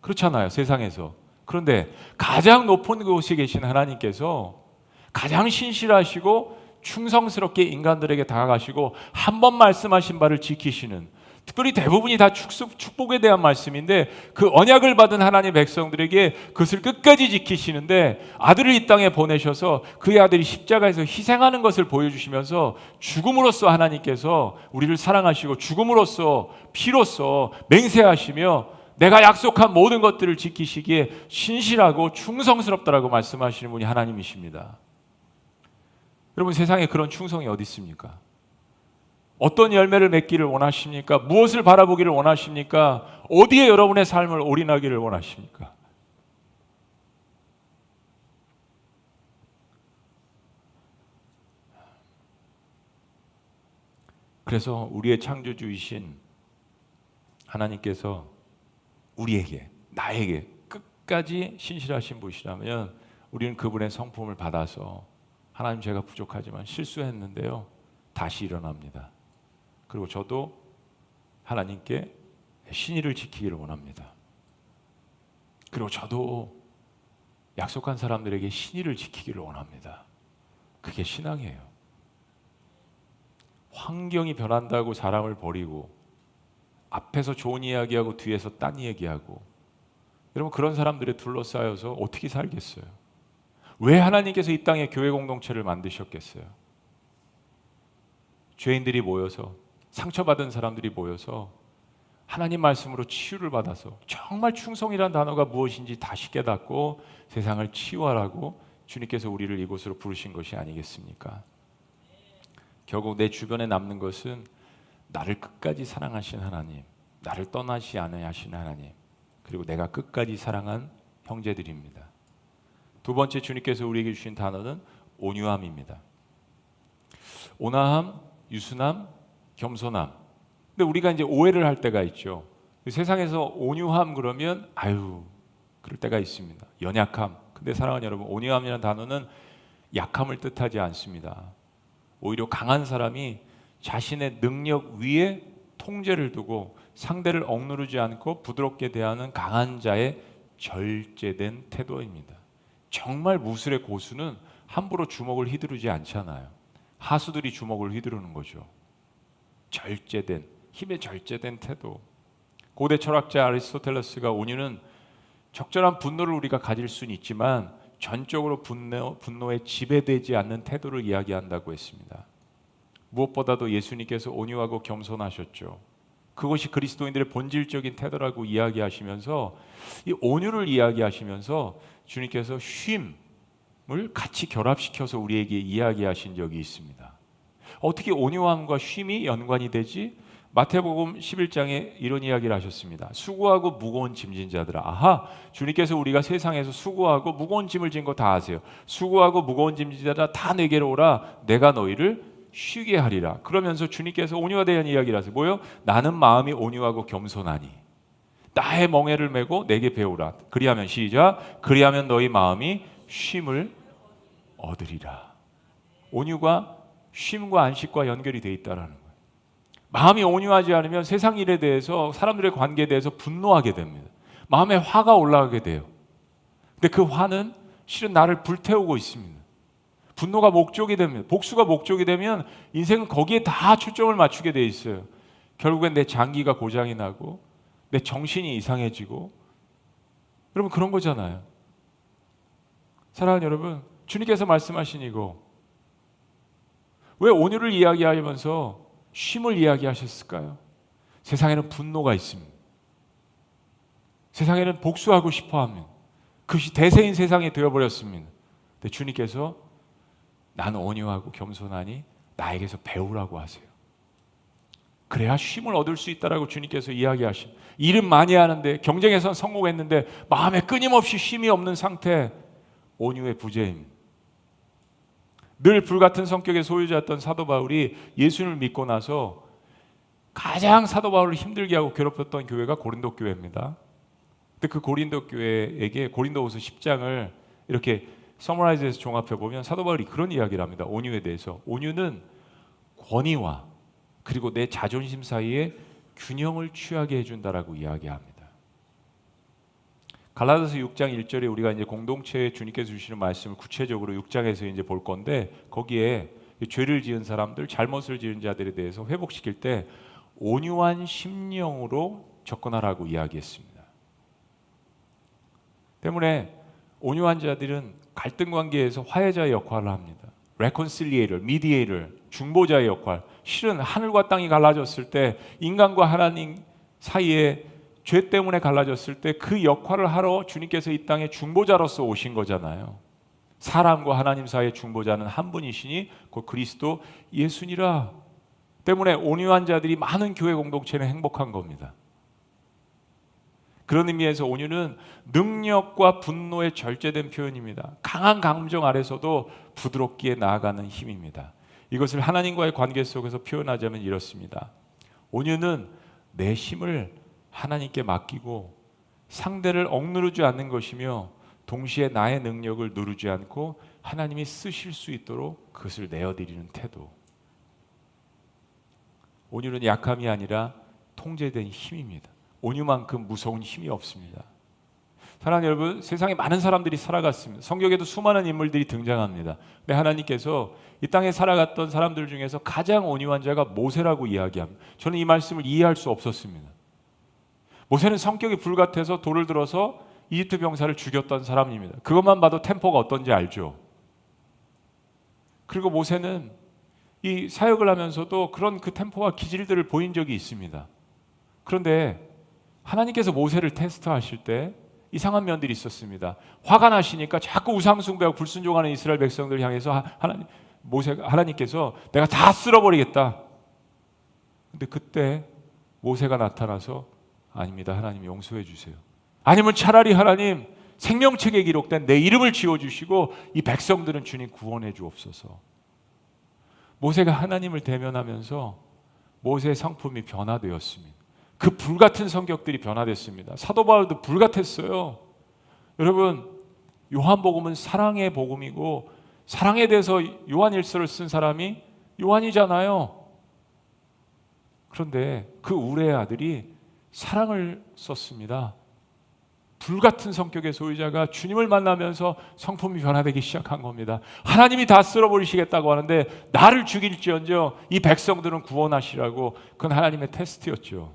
그렇잖아요, 세상에서. 그런데 가장 높은 곳에 계신 하나님께서 가장 신실하시고 충성스럽게 인간들에게 다가가시고 한 번 말씀하신 바를 지키시는, 특별히 대부분이 다 축복에 대한 말씀인데, 그 언약을 받은 하나님의 백성들에게 그것을 끝까지 지키시는데, 아들을 이 땅에 보내셔서 그의 아들이 십자가에서 희생하는 것을 보여주시면서 죽음으로써 하나님께서 우리를 사랑하시고 죽음으로써, 피로써 맹세하시며 내가 약속한 모든 것들을 지키시기에 신실하고 충성스럽다라고 말씀하시는 분이 하나님이십니다. 여러분, 세상에 그런 충성이 어디 있습니까? 어떤 열매를 맺기를 원하십니까? 무엇을 바라보기를 원하십니까? 어디에 여러분의 삶을 올인하기를 원하십니까? 그래서 우리의 창조주이신 하나님께서 우리에게, 나에게 끝까지 신실하신 분이시라면 우리는 그분의 성품을 받아서, 하나님 제가 부족하지만 실수했는데요, 다시 일어납니다. 그리고 저도 하나님께 신의를 지키기를 원합니다. 그리고 저도 약속한 사람들에게 신의를 지키기를 원합니다. 그게 신앙이에요. 환경이 변한다고 사람을 버리고, 앞에서 좋은 이야기하고 뒤에서 딴 얘기하고, 여러분 그런 사람들에 둘러싸여서 어떻게 살겠어요? 왜 하나님께서 이 땅에 교회 공동체를 만드셨겠어요? 죄인들이 모여서, 상처받은 사람들이 모여서 하나님 말씀으로 치유를 받아서 정말 충성이란 단어가 무엇인지 다시 깨닫고 세상을 치유하라고 주님께서 우리를 이곳으로 부르신 것이 아니겠습니까? 결국 내 주변에 남는 것은 나를 끝까지 사랑하신 하나님, 나를 떠나지 않으려 하시는 하나님, 그리고 내가 끝까지 사랑한 형제들입니다. 두 번째, 주님께서 우리에게 주신 단어는 온유함입니다. 온화함, 유순함, 겸손함. 근데 우리가 이제 오해를 할 때가 있죠. 세상에서 온유함 그러면 그럴 때가 있습니다. 연약함. 근데 사랑하는 여러분, 온유함이라는 단어는 약함을 뜻하지 않습니다. 오히려 강한 사람이 자신의 능력 위에 통제를 두고 상대를 억누르지 않고 부드럽게 대하는 강한 자의 절제된 태도입니다. 정말 무술의 고수는 함부로 주먹을 휘두르지 않잖아요. 하수들이 주먹을 휘두르는 거죠. 절제된, 힘의 절제된 태도. 고대 철학자 아리스토텔레스가 온유는 적절한 분노를 우리가 가질 수는 있지만 전적으로 분노에 지배되지 않는 태도를 이야기한다고 했습니다. 무엇보다도 예수님께서 온유하고 겸손하셨죠. 그것이 그리스도인들의 본질적인 태도라고 이야기하시면서 이 온유를 이야기하시면서 주님께서 쉼을 같이 결합시켜서 우리에게 이야기하신 적이 있습니다. 어떻게 온유함과 쉼이 연관이 되지? 마태복음 11장에 이런 이야기를 하셨습니다. 수고하고 무거운 짐진 자들아. 아하, 주님께서 우리가 세상에서 수고하고 무거운 짐을 진 거 다 아세요. 수고하고 무거운 짐진 자들아 다 내게로 오라. 내가 너희를 쉬게 하리라. 그러면서 주님께서 온유에 대한 이야기를 하세요. 뭐요? 나는 마음이 온유하고 겸손하니 나의 멍에를 메고 내게 배우라. 그리하면 시작. 그리하면 너희 마음이 쉼을 얻으리라. 온유가 쉼과 안식과 연결이 되어 있다라는 거예요. 마음이 온유하지 않으면 세상 일에 대해서 사람들의 관계에 대해서 분노하게 됩니다. 마음에 화가 올라가게 돼요. 근데 그 화는 실은 나를 불태우고 있습니다. 분노가 목적이 됩니다. 복수가 목적이 되면 인생은 거기에 다 초점을 맞추게 돼 있어요. 결국엔 내 장기가 고장이 나고 내 정신이 이상해지고 여러분 그런 거잖아요. 사랑하는 여러분, 주님께서 말씀하신 이거 왜 온유를 이야기하면서 쉼을 이야기하셨을까요? 세상에는 분노가 있습니다. 세상에는 복수하고 싶어합니다. 그것이 대세인 세상이 되어버렸습니다. 근데 주님께서 나는 온유하고 겸손하니 나에게서 배우라고 하세요. 그래야 쉼을 얻을 수 있다라고 주님께서 이야기하십니다. 일은 많이 하는데 경쟁에선 성공했는데 마음에 끊임없이 쉼이 없는 상태, 온유의 부재입니다. 늘 불같은 성격의 소유자였던 사도 바울이 예수님을 믿고 나서 가장 사도 바울을 힘들게 하고 괴롭혔던 교회가 고린도 교회입니다. 근데 그 고린도 교회에게 고린도후서 10장을 이렇게 서머라이즈해서 종합해 보면 사도 바울이 그런 이야기를 합니다. 온유에 대해서. 온유는 권위와 그리고 내 자존심 사이에 균형을 취하게 해준다라고 이야기합니다. 갈라디아서 6장 1절에 우리가 이제 공동체에 주님께서 주시는 말씀을 구체적으로 6장에서 이제 볼 건데 거기에 죄를 지은 사람들, 잘못을 지은 자들에 대해서 회복시킬 때 온유한 심령으로 접근하라고 이야기했습니다. 때문에 온유한 자들은 갈등 관계에서 화해자의 역할을 합니다. reconciliator, mediator, 중보자의 역할. 실은 하늘과 땅이 갈라졌을 때 인간과 하나님 사이에 죄 때문에 갈라졌을 때 그 역할을 하러 주님께서 이 땅에 중보자로서 오신 거잖아요. 사람과 하나님 사이의 중보자는 한 분이시니 곧 그리스도 예수니라. 때문에 온유한 자들이 많은 교회 공동체는 행복한 겁니다. 그런 의미에서 온유는 능력과 분노의 절제된 표현입니다. 강한 감정 아래서도 부드럽게 나아가는 힘입니다. 이것을 하나님과의 관계 속에서 표현하자면 이렇습니다. 온유는 내 힘을 하나님께 맡기고 상대를 억누르지 않는 것이며 동시에 나의 능력을 누르지 않고 하나님이 쓰실 수 있도록 그것을 내어드리는 태도. 온유는 약함이 아니라 통제된 힘입니다. 온유만큼 무서운 힘이 없습니다. 사랑하는 여러분, 세상에 많은 사람들이 살아갔습니다. 성경에도 수많은 인물들이 등장합니다. 근데 하나님께서 이 땅에 살아갔던 사람들 중에서 가장 온유한 자가 모세라고 이야기합니다. 저는 이 말씀을 이해할 수 없었습니다. 모세는 성격이 불같아서 돌을 들어서 이집트 병사를 죽였던 사람입니다. 그것만 봐도 템포가 어떤지 알죠. 그리고 모세는 이 사역을 하면서도 그런 그 템포와 기질들을 보인 적이 있습니다. 그런데 하나님께서 모세를 테스트하실 때 이상한 면들이 있었습니다. 화가 나시니까 자꾸 우상숭배하고 불순종하는 이스라엘 백성들을 향해서 하나님께서 내가 다 쓸어버리겠다. 근데 그때 모세가 나타나서 아닙니다. 하나님 용서해 주세요. 아니면 차라리 하나님 생명책에 기록된 내 이름을 지워주시고 이 백성들은 주님 구원해 주옵소서. 모세가 하나님을 대면하면서 모세의 성품이 변화되었습니다. 그 불같은 성격들이 변화됐습니다. 사도 바울도 불같았어요. 여러분, 요한복음은 사랑의 복음이고 사랑에 대해서 요한일서를 쓴 사람이 요한이잖아요. 그런데 그 우레의 아들이 사랑을 썼습니다. 불같은 성격의 소유자가 주님을 만나면서 성품이 변화되기 시작한 겁니다. 하나님이 다 쓸어버리시겠다고 하는데 나를 죽일지언정 이 백성들은 구원하시라고. 그건 하나님의 테스트였죠.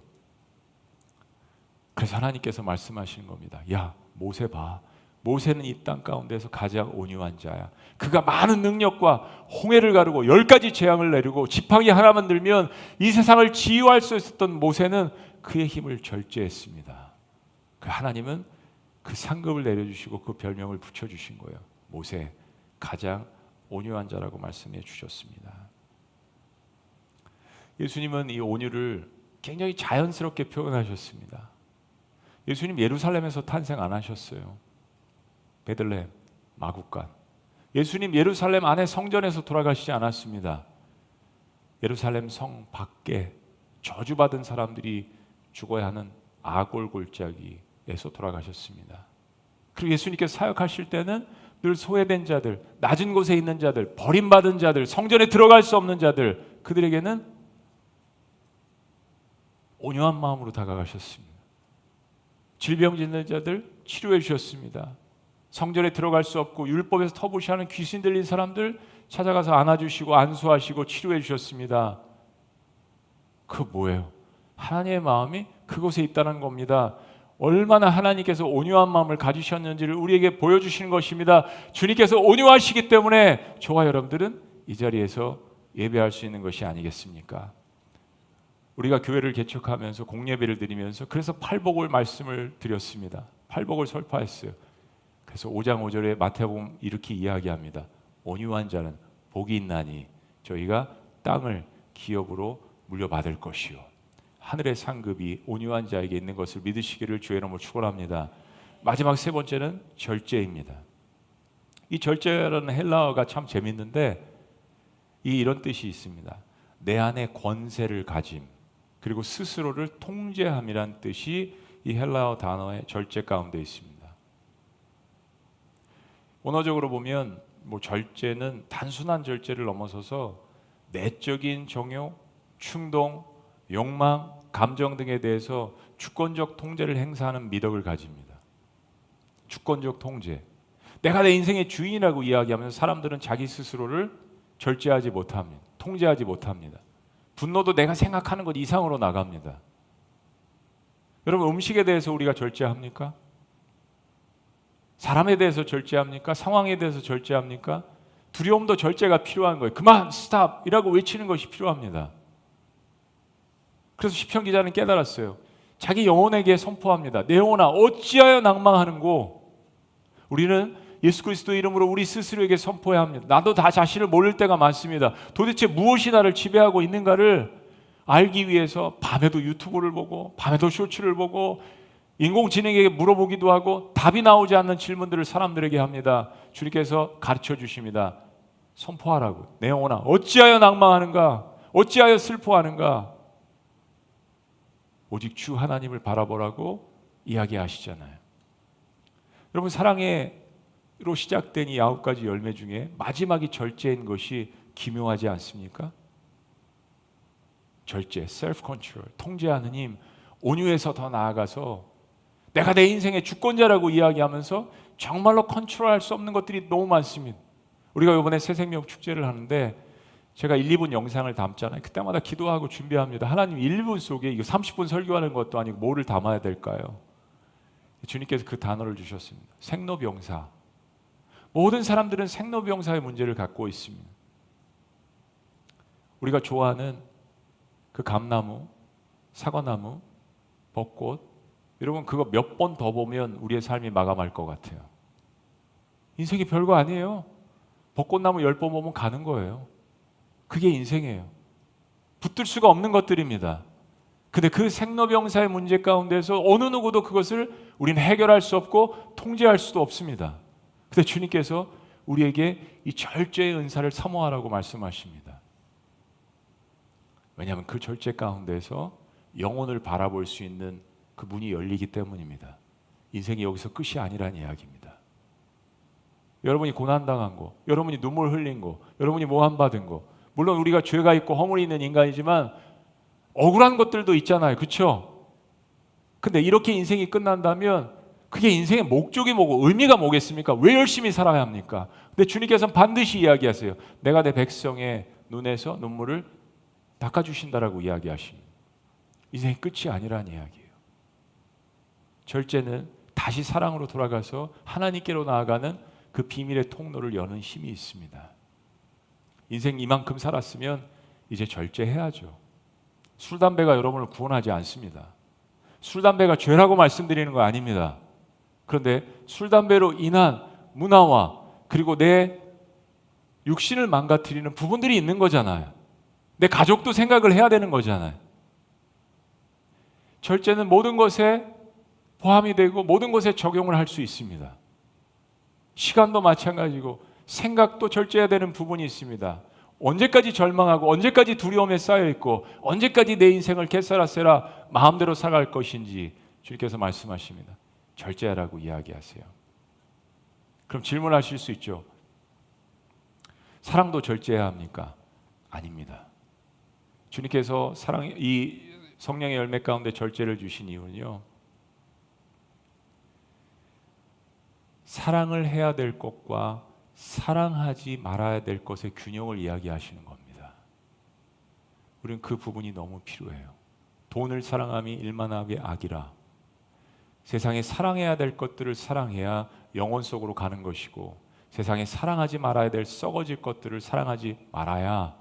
그래서 하나님께서 말씀하시는 겁니다. 야, 모세 봐. 모세는 이 땅 가운데서 가장 온유한 자야. 그가 많은 능력과 홍해를 가르고 10가지 재앙을 내리고 지팡이 하나만 들면 이 세상을 지휘할 수 있었던 모세는 그의 힘을 절제했습니다. 그 하나님은 그 상급을 내려주시고 그 별명을 붙여주신 거예요. 모세, 가장 온유한 자라고 말씀해 주셨습니다. 예수님은 이 온유를 굉장히 자연스럽게 표현하셨습니다. 예수님 예루살렘에서 탄생 안 하셨어요. 베들레헴, 마구간. 예수님 예루살렘 안에 성전에서 돌아가시지 않았습니다. 예루살렘 성 밖에 저주받은 사람들이 죽어야 하는 아골 골짜기에서 돌아가셨습니다. 그리고 예수님께서 사역하실 때는 늘 소외된 자들, 낮은 곳에 있는 자들, 버림받은 자들, 성전에 들어갈 수 없는 자들, 그들에게는 온유한 마음으로 다가가셨습니다. 질병 짓는 자들 치료해 주셨습니다. 성전에 들어갈 수 없고 율법에서 터부시하는 귀신 들린 사람들 찾아가서 안아주시고 안수하시고 치료해 주셨습니다. 그 뭐예요? 하나님의 마음이 그곳에 있다는 겁니다. 얼마나 하나님께서 온유한 마음을 가지셨는지를 우리에게 보여주시는 것입니다. 주님께서 온유하시기 때문에 저와 여러분들은 이 자리에서 예배할 수 있는 것이 아니겠습니까? 우리가 교회를 개척하면서 공예배를 드리면서 그래서 팔복을 말씀을 드렸습니다. 팔복을 설파했어요. 그래서 5장 5절에 마태복음 이렇게 이야기합니다. 온유한 자는 복이 있나니 저희가 땅을 기업으로 물려받을 것이요 하늘의 상급이 온유한 자에게 있는 것을 믿으시기를 주의 이름으로 축원합니다. 마지막 세 번째는 절제입니다. 이 절제라는 헬라어가 참 재밌는데 이런 뜻이 있습니다. 내 안에 권세를 가짐 그리고 스스로를 통제함이란 뜻이 이 헬라어 단어의 절제 가운데 있습니다. 원어적으로 보면 절제는 단순한 절제를 넘어서서 내적인 정욕, 충동, 욕망, 감정 등에 대해서 주권적 통제를 행사하는 미덕을 가집니다. 주권적 통제. 내가 내 인생의 주인이라고 이야기하면서 사람들은 자기 스스로를 절제하지 못합니다. 통제하지 못합니다. 분노도 내가 생각하는 것 이상으로 나갑니다. 여러분, 음식에 대해서 우리가 절제합니까? 사람에 대해서 절제합니까? 상황에 대해서 절제합니까? 두려움도 절제가 필요한 거예요. 그만, 스탑! 이라고 외치는 것이 필요합니다. 그래서 시편 기자는 깨달았어요. 자기 영혼에게 선포합니다. 내 영혼아 어찌하여 낭망하는고. 우리는 예수 그리스도 이름으로 우리 스스로에게 선포해야 합니다. 나도 다 자신을 모를 때가 많습니다. 도대체 무엇이 나를 지배하고 있는가를 알기 위해서 밤에도 유튜브를 보고 밤에도 쇼츠를 보고 인공지능에게 물어보기도 하고 답이 나오지 않는 질문들을 사람들에게 합니다. 주님께서 가르쳐 주십니다. 선포하라고. 내 영혼아 어찌하여 낭망하는가? 어찌하여 슬퍼하는가? 오직 주 하나님을 바라보라고 이야기하시잖아요. 여러분, 사랑으로 시작된 이 9가지 열매 중에 마지막이 절제인 것이 기묘하지 않습니까? 절제, self control, 통제하는 힘, 온유에서 더 나아가서 내가 내 인생의 주권자라고 이야기하면서 정말로 컨트롤할 수 없는 것들이 너무 많습니다. 우리가 이번에 새생명 축제를 하는데 제가 1, 2분 영상을 담잖아요. 그때마다 기도하고 준비합니다. 하나님 1분 속에 이거 30분 설교하는 것도 아니고 뭐를 담아야 될까요? 주님께서 그 단어를 주셨습니다. 생로병사. 모든 사람들은 생로병사의 문제를 갖고 있습니다. 우리가 좋아하는 그 감나무, 사과나무, 벚꽃, 여러분 그거 몇 번 더 보면 우리의 삶이 마감할 것 같아요. 인생이 별거 아니에요. 벚꽃나무 10번 보면 가는 거예요. 그게 인생이에요. 붙들 수가 없는 것들입니다. 근데 그 생로병사의 문제 가운데서 어느 누구도 그것을 우리는 해결할 수 없고 통제할 수도 없습니다. 근데 주님께서 우리에게 이 절제의 은사를 사모하라고 말씀하십니다. 왜냐하면 그 절제 가운데서 영혼을 바라볼 수 있는 그 문이 열리기 때문입니다. 인생이 여기서 끝이 아니라는 이야기입니다. 여러분이 고난당한 거, 여러분이 눈물 흘린 거, 여러분이 모함받은 거, 물론 우리가 죄가 있고 허물이 있는 인간이지만 억울한 것들도 있잖아요. 그렇죠? 근데 이렇게 인생이 끝난다면 그게 인생의 목적이 뭐고 의미가 뭐겠습니까? 왜 열심히 살아야 합니까? 근데 주님께서는 반드시 이야기하세요. 내가 내 백성의 눈에서 눈물을 닦아주신다라고 이야기하십니다. 인생의 끝이 아니라는 이야기예요. 절제는 다시 사랑으로 돌아가서 하나님께로 나아가는 그 비밀의 통로를 여는 힘이 있습니다. 인생 이만큼 살았으면 이제 절제해야죠. 술, 담배가 여러분을 구원하지 않습니다. 술, 담배가 죄라고 말씀드리는 거 아닙니다. 그런데 술, 담배로 인한 문화와 그리고 내 육신을 망가뜨리는 부분들이 있는 거잖아요. 내 가족도 생각을 해야 되는 거잖아요. 절제는 모든 것에 포함이 되고 모든 것에 적용을 할 수 있습니다. 시간도 마찬가지고 생각도 절제해야 되는 부분이 있습니다. 언제까지 절망하고 언제까지 두려움에 쌓여 있고 언제까지 내 인생을 개살아세라 마음대로 살아갈 것인지 주님께서 말씀하십니다. 절제하라고 이야기하세요. 그럼 질문하실 수 있죠. 사랑도 절제해야 합니까? 아닙니다. 주님께서 이 성령의 열매 가운데 절제를 주신 이유는요, 사랑을 해야 될 것과 사랑하지 말아야 될 것의 균형을 이야기하시는 겁니다. 우리는 그 부분이 너무 필요해요. 돈을 사랑함이 일만하게 악이라. 세상에 사랑해야 될 것들을 사랑해야 영혼 속으로 가는 것이고 세상에 사랑하지 말아야 될 썩어질 것들을 사랑하지 말아야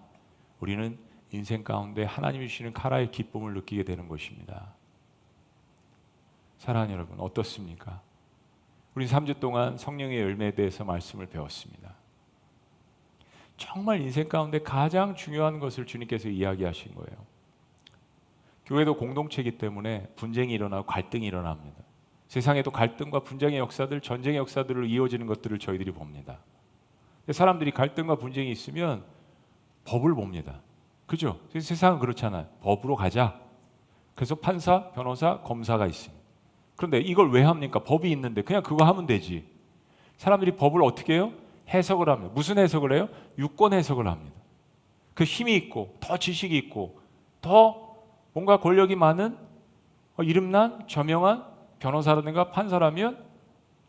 우리는 인생 가운데 하나님이 주시는 카라의 기쁨을 느끼게 되는 것입니다. 사랑하는 여러분, 어떻습니까? 우리 3주 동안 성령의 열매에 대해서 말씀을 배웠습니다. 정말 인생 가운데 가장 중요한 것을 주님께서 이야기하신 거예요. 교회도 공동체이기 때문에 분쟁이 일어나고 갈등이 일어납니다. 세상에도 갈등과 분쟁의 역사들, 전쟁의 역사들로 이어지는 것들을 저희들이 봅니다. 사람들이 갈등과 분쟁이 있으면 법을 봅니다. 그죠? 세상은 그렇잖아요. 법으로 가자. 그래서 판사, 변호사, 검사가 있습니다. 그런데 이걸 왜 합니까? 법이 있는데 그냥 그거 하면 되지. 사람들이 법을 어떻게 해요? 해석을 합니다. 무슨 해석을 해요? 유권 해석을 합니다. 그 힘이 있고 더 지식이 있고 더 뭔가 권력이 많은 이름난 저명한 변호사라든가 판사라면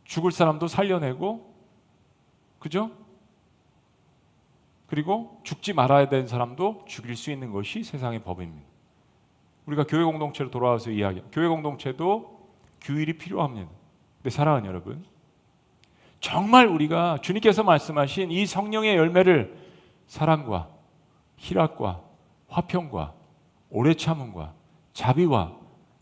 죽을 사람도 살려내고, 그죠? 그리고 죽지 말아야 되는 사람도 죽일 수 있는 것이 세상의 법입니다. 우리가 교회 공동체로 돌아와서 이야기해요. 교회 공동체도 규율이 필요합니다. 근데 사랑하는 여러분, 정말 우리가 주님께서 말씀하신 이 성령의 열매를 사랑과 희락과 화평과 오래 참음과 자비와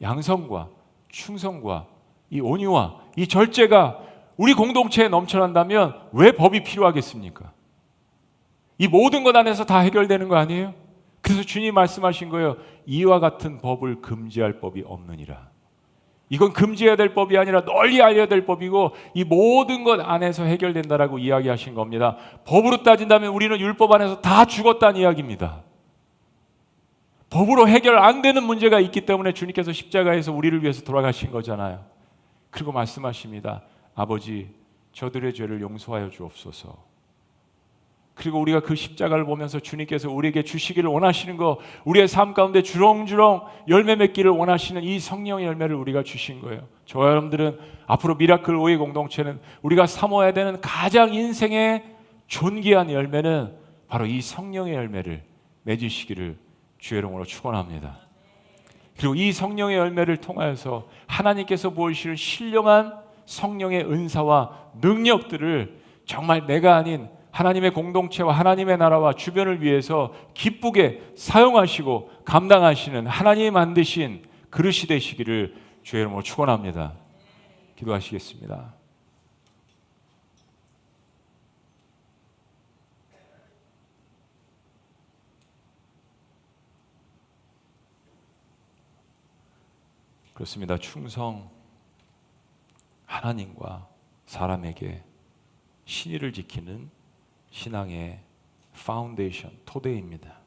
양성과 충성과 이 온유와 이 절제가 우리 공동체에 넘쳐난다면 왜 법이 필요하겠습니까? 이 모든 것 안에서 다 해결되는 거 아니에요? 그래서 주님 말씀하신 거예요. 이와 같은 법을 금지할 법이 없느니라. 이건 금지해야 될 법이 아니라 널리 알려야 될 법이고 이 모든 것 안에서 해결된다라고 이야기하신 겁니다. 법으로 따진다면 우리는 율법 안에서 다 죽었다는 이야기입니다. 법으로 해결 안 되는 문제가 있기 때문에 주님께서 십자가에서 우리를 위해서 돌아가신 거잖아요. 그리고 말씀하십니다. 아버지, 저들의 죄를 용서하여 주옵소서. 그리고 우리가 그 십자가를 보면서 주님께서 우리에게 주시기를 원하시는 거, 우리의 삶 가운데 주렁주렁 열매 맺기를 원하시는 이 성령의 열매를 우리가 주신 거예요. 저와 여러분들은 앞으로 미라클 오해 공동체는 우리가 삼어야 되는 가장 인생의 존귀한 열매는 바로 이 성령의 열매를 맺으시기를 주의 이름으로 축원합니다. 그리고 이 성령의 열매를 통하여서 하나님께서 보이실 신령한 성령의 은사와 능력들을 정말 내가 아닌 하나님의 공동체와 하나님의 나라와 주변을 위해서 기쁘게 사용하시고 감당하시는 하나님이 만드신 그릇이 되시기를 주의 이름으로 축원합니다. 기도하시겠습니다. 그렇습니다. 충성, 하나님과 사람에게 신의를 지키는 신앙의 파운데이션, 토대입니다.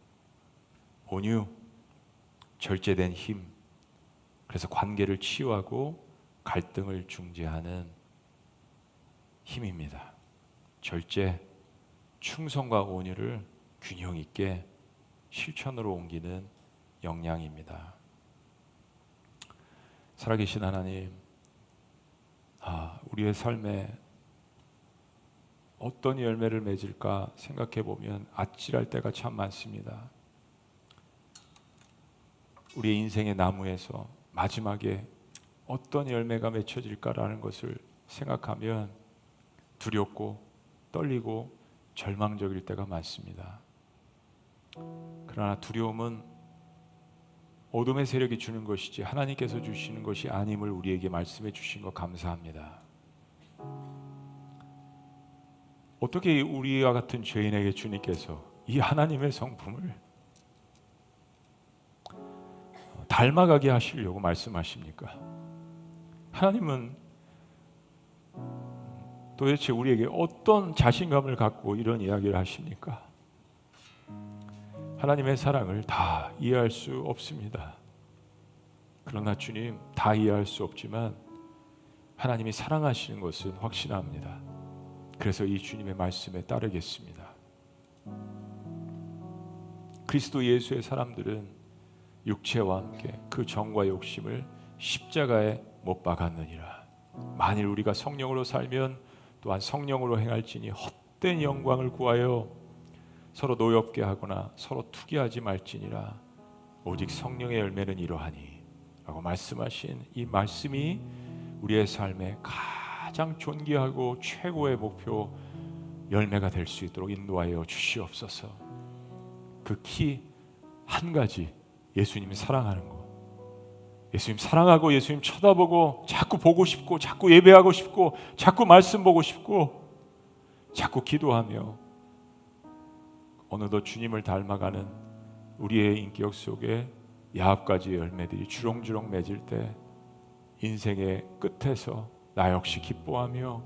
온유, 절제된 힘, 그래서 관계를 치유하고 갈등을 중재하는 힘입니다. 절제, 충성과 온유를 균형 있게 실천으로 옮기는 영양입니다. 살아계신 하나님, 우리의 삶에 어떤 열매를 맺을까 생각해 보면 아찔할 때가 참 많습니다. 우리의 인생의 나무에서 마지막에 어떤 열매가 맺혀질까라는 것을 생각하면 두렵고 떨리고 절망적일 때가 많습니다. 그러나 두려움은 어둠의 세력이 주는 것이지 하나님께서 주시는 것이 아님을 우리에게 말씀해 주신 것 감사합니다. 어떻게 우리와 같은 죄인에게 주님께서 이 하나님의 성품을 닮아가게 하시려고 말씀하십니까? 하나님은 도대체 우리에게 어떤 자신감을 갖고 이런 이야기를 하십니까? 하나님의 사랑을 다 이해할 수 없습니다. 그러나 주님, 다 이해할 수 없지만 하나님이 사랑하시는 것은 확신합니다. 그래서 이 주님의 말씀에 따르겠습니다. 그리스도 예수의 사람들은 육체와 함께 그 정과 욕심을 십자가에 못 박았느니라. 만일 우리가 성령으로 살면 또한 성령으로 행할지니 헛된 영광을 구하여 서로 노엽게 하거나 서로 투기하지 말지니라. 오직 성령의 열매는 이러하니 라고 말씀하신 이 말씀이 우리의 삶에 가장 존귀하고 최고의 목표 열매가 될 수 있도록 인도하여 주시옵소서. 그 키 한 가지, 예수님이 사랑하는 것. 예수님 사랑하고 예수님 쳐다보고 자꾸 보고 싶고 자꾸 예배하고 싶고 자꾸 말씀 보고 싶고 자꾸 기도하며 어느덧 주님을 닮아가는 우리의 인격 속에 야합가지의 열매들이 주렁주렁 맺을 때 인생의 끝에서 나 역시 기뻐하며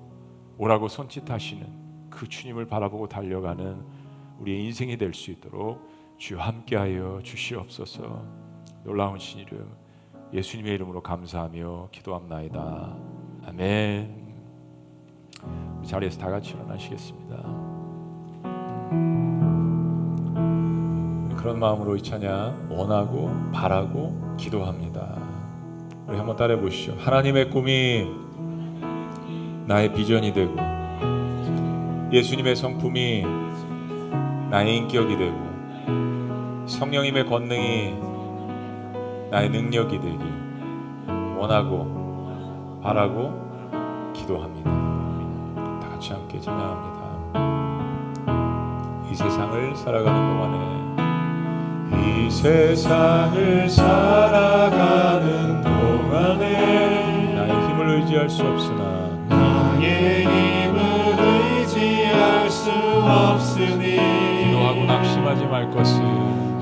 오라고 손짓하시는 그 주님을 바라보고 달려가는 우리의 인생이 될 수 있도록 주여 함께하여 주시옵소서. 놀라운 신 이름 예수님의 이름으로 감사하며 기도합나이다. 아멘. 우리 자리에서 다 같이 일어나시겠습니다. 그런 마음으로 이 찬양 원하고 바라고 기도합니다. 우리 한번 따라해 보시죠. 하나님의 꿈이 나의 비전이 되고 예수님의 성품이 나의 인격이 되고 성령님의 권능이 나의 능력이 되기 원하고 바라고 기도합니다. 다 같이 함께 찬양합니다. 이 세상을 살아가는 동안에 이 세상을 살아가는 동안에 나의 힘을 의지할 수 없으나 나의 힘을 의지할 수 없으니 기도하고 낙심하지 말 것을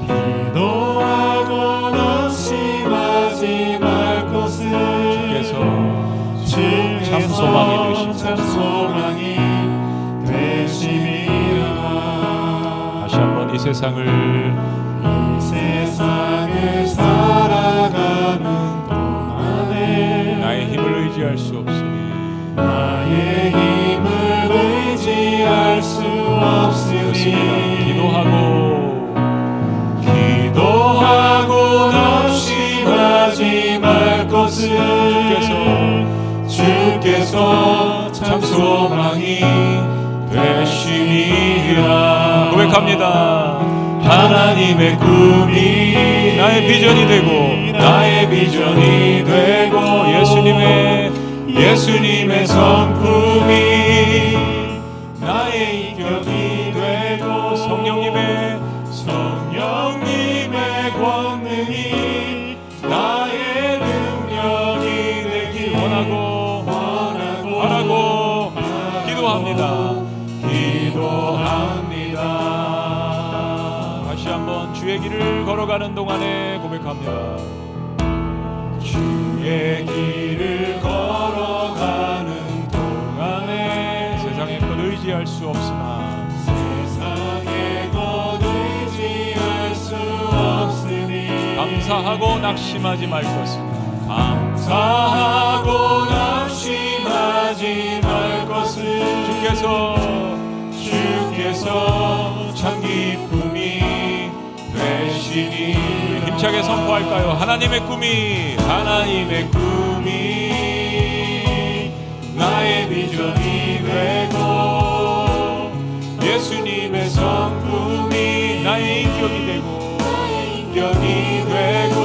기도하고 낙심하지 말 것을 주께서 참 소망이 되심이라. 다시 한번 이 세상을 살아가는 동안에 나의 힘을 의지할 수 없으니 나의 힘을 의지할 수 없으니 기도하고 낙심하지 말 것을 주께서 참 소망이 되심이라. 고백합니다. 하나님의 꿈이 나의 비전이 되고 예수님의 성품이 나의 인격이 되고 성령님의 권능이 나의 능력이 되길 원하고 바라고 기도합니다. 다시 한번 주의 길을 걸어가는 동안에 고백합니다. 주의 길을 걸어가는 동안에 세상의 것 의지할 수 없으나 세상의 것 의지할 수 없으니 감사하고 낙심하지 말 것을 감사하고 낙심하지 말 것을 주께서 참 기쁨이 되시니 힘차게 함께 선포할까요? 하나님의 꿈이 나의 비전이 되고 예수님의 성품이 나의 인격이 되고 인격이 되고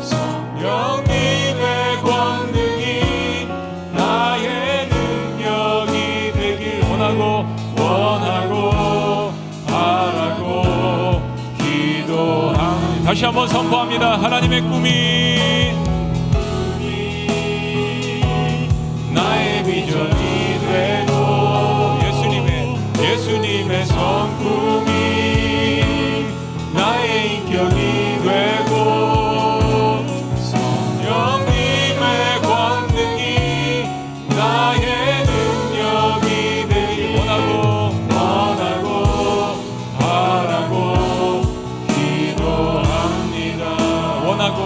성령님의 권능이 나의 능력이 되길 원하고 바라고 기도합니다. 다시 한번 선포합니다. 하나님의 꿈이 나의 비전이 되고 예수님의 성품이 나의 인격이 되고 성령님의 권능이 나의 능력이 되길 원하고 바라고 기도합니다. 원하고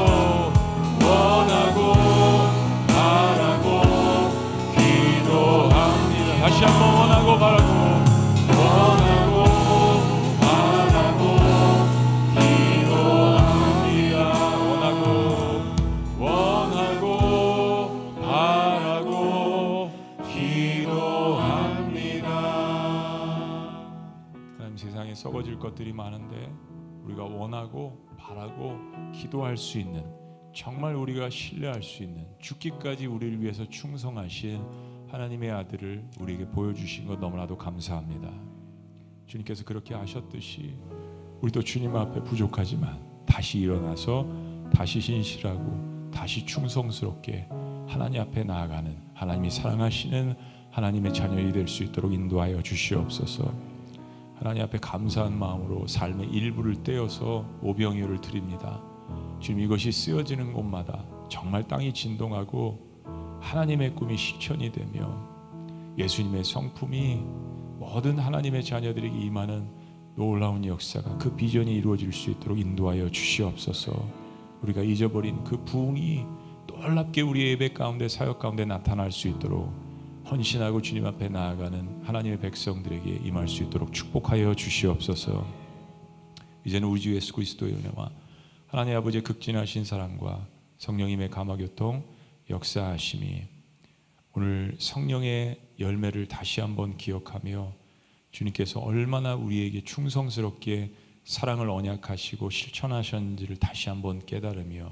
다시 한번 원하고 바라고 기도합니다. 하나님, 세상에 썩어질 것들이 많은데 우리가 원하고 바라고 기도할 수 있는, 정말 우리가 신뢰할 수 있는, 죽기까지 우리를 위해서 충성하신 하나님의 아들을 우리에게 보여주신 것 너무나도 감사합니다. 주님께서 그렇게 하셨듯이 우리도 주님 앞에 부족하지만 다시 일어나서 다시 신실하고 다시 충성스럽게 하나님 앞에 나아가는, 하나님이 사랑하시는 하나님의 자녀이 될 수 있도록 인도하여 주시옵소서. 하나님 앞에 감사한 마음으로 삶의 일부를 떼어서 오병이어를 드립니다. 주님, 이것이 쓰여지는 곳마다 정말 땅이 진동하고 하나님의 꿈이 실천이 되며 예수님의 성품이 모든 하나님의 자녀들에게 임하는 놀라운 역사가, 그 비전이 이루어질 수 있도록 인도하여 주시옵소서. 우리가 잊어버린 그 부흥이 놀랍게 우리의 예배 가운데, 사역 가운데 나타날 수 있도록 헌신하고 주님 앞에 나아가는 하나님의 백성들에게 임할 수 있도록 축복하여 주시옵소서. 이제는 우리 주 예수 그리스도의 은혜와 하나님 아버지의 극진하신 사랑과 성령님의 감화교통 역사하심이 오늘 성령의 열매를 다시 한번 기억하며 주님께서 얼마나 우리에게 충성스럽게 사랑을 언약하시고 실천하셨는지를 다시 한번 깨달으며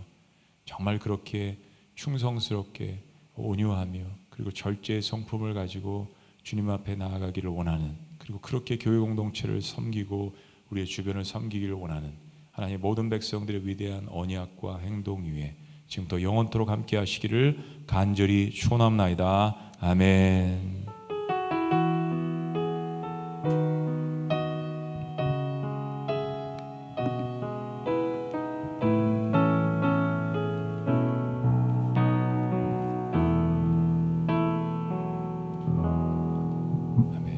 정말 그렇게 충성스럽게 온유하며 그리고 절제의 성품을 가지고 주님 앞에 나아가기를 원하는, 그리고 그렇게 교회 공동체를 섬기고 우리의 주변을 섬기기를 원하는 하나님의 모든 백성들의 위대한 언약과 행동 위에 지금부터 영원토록 함께 하시기를 간절히 축원합니다. 아멘.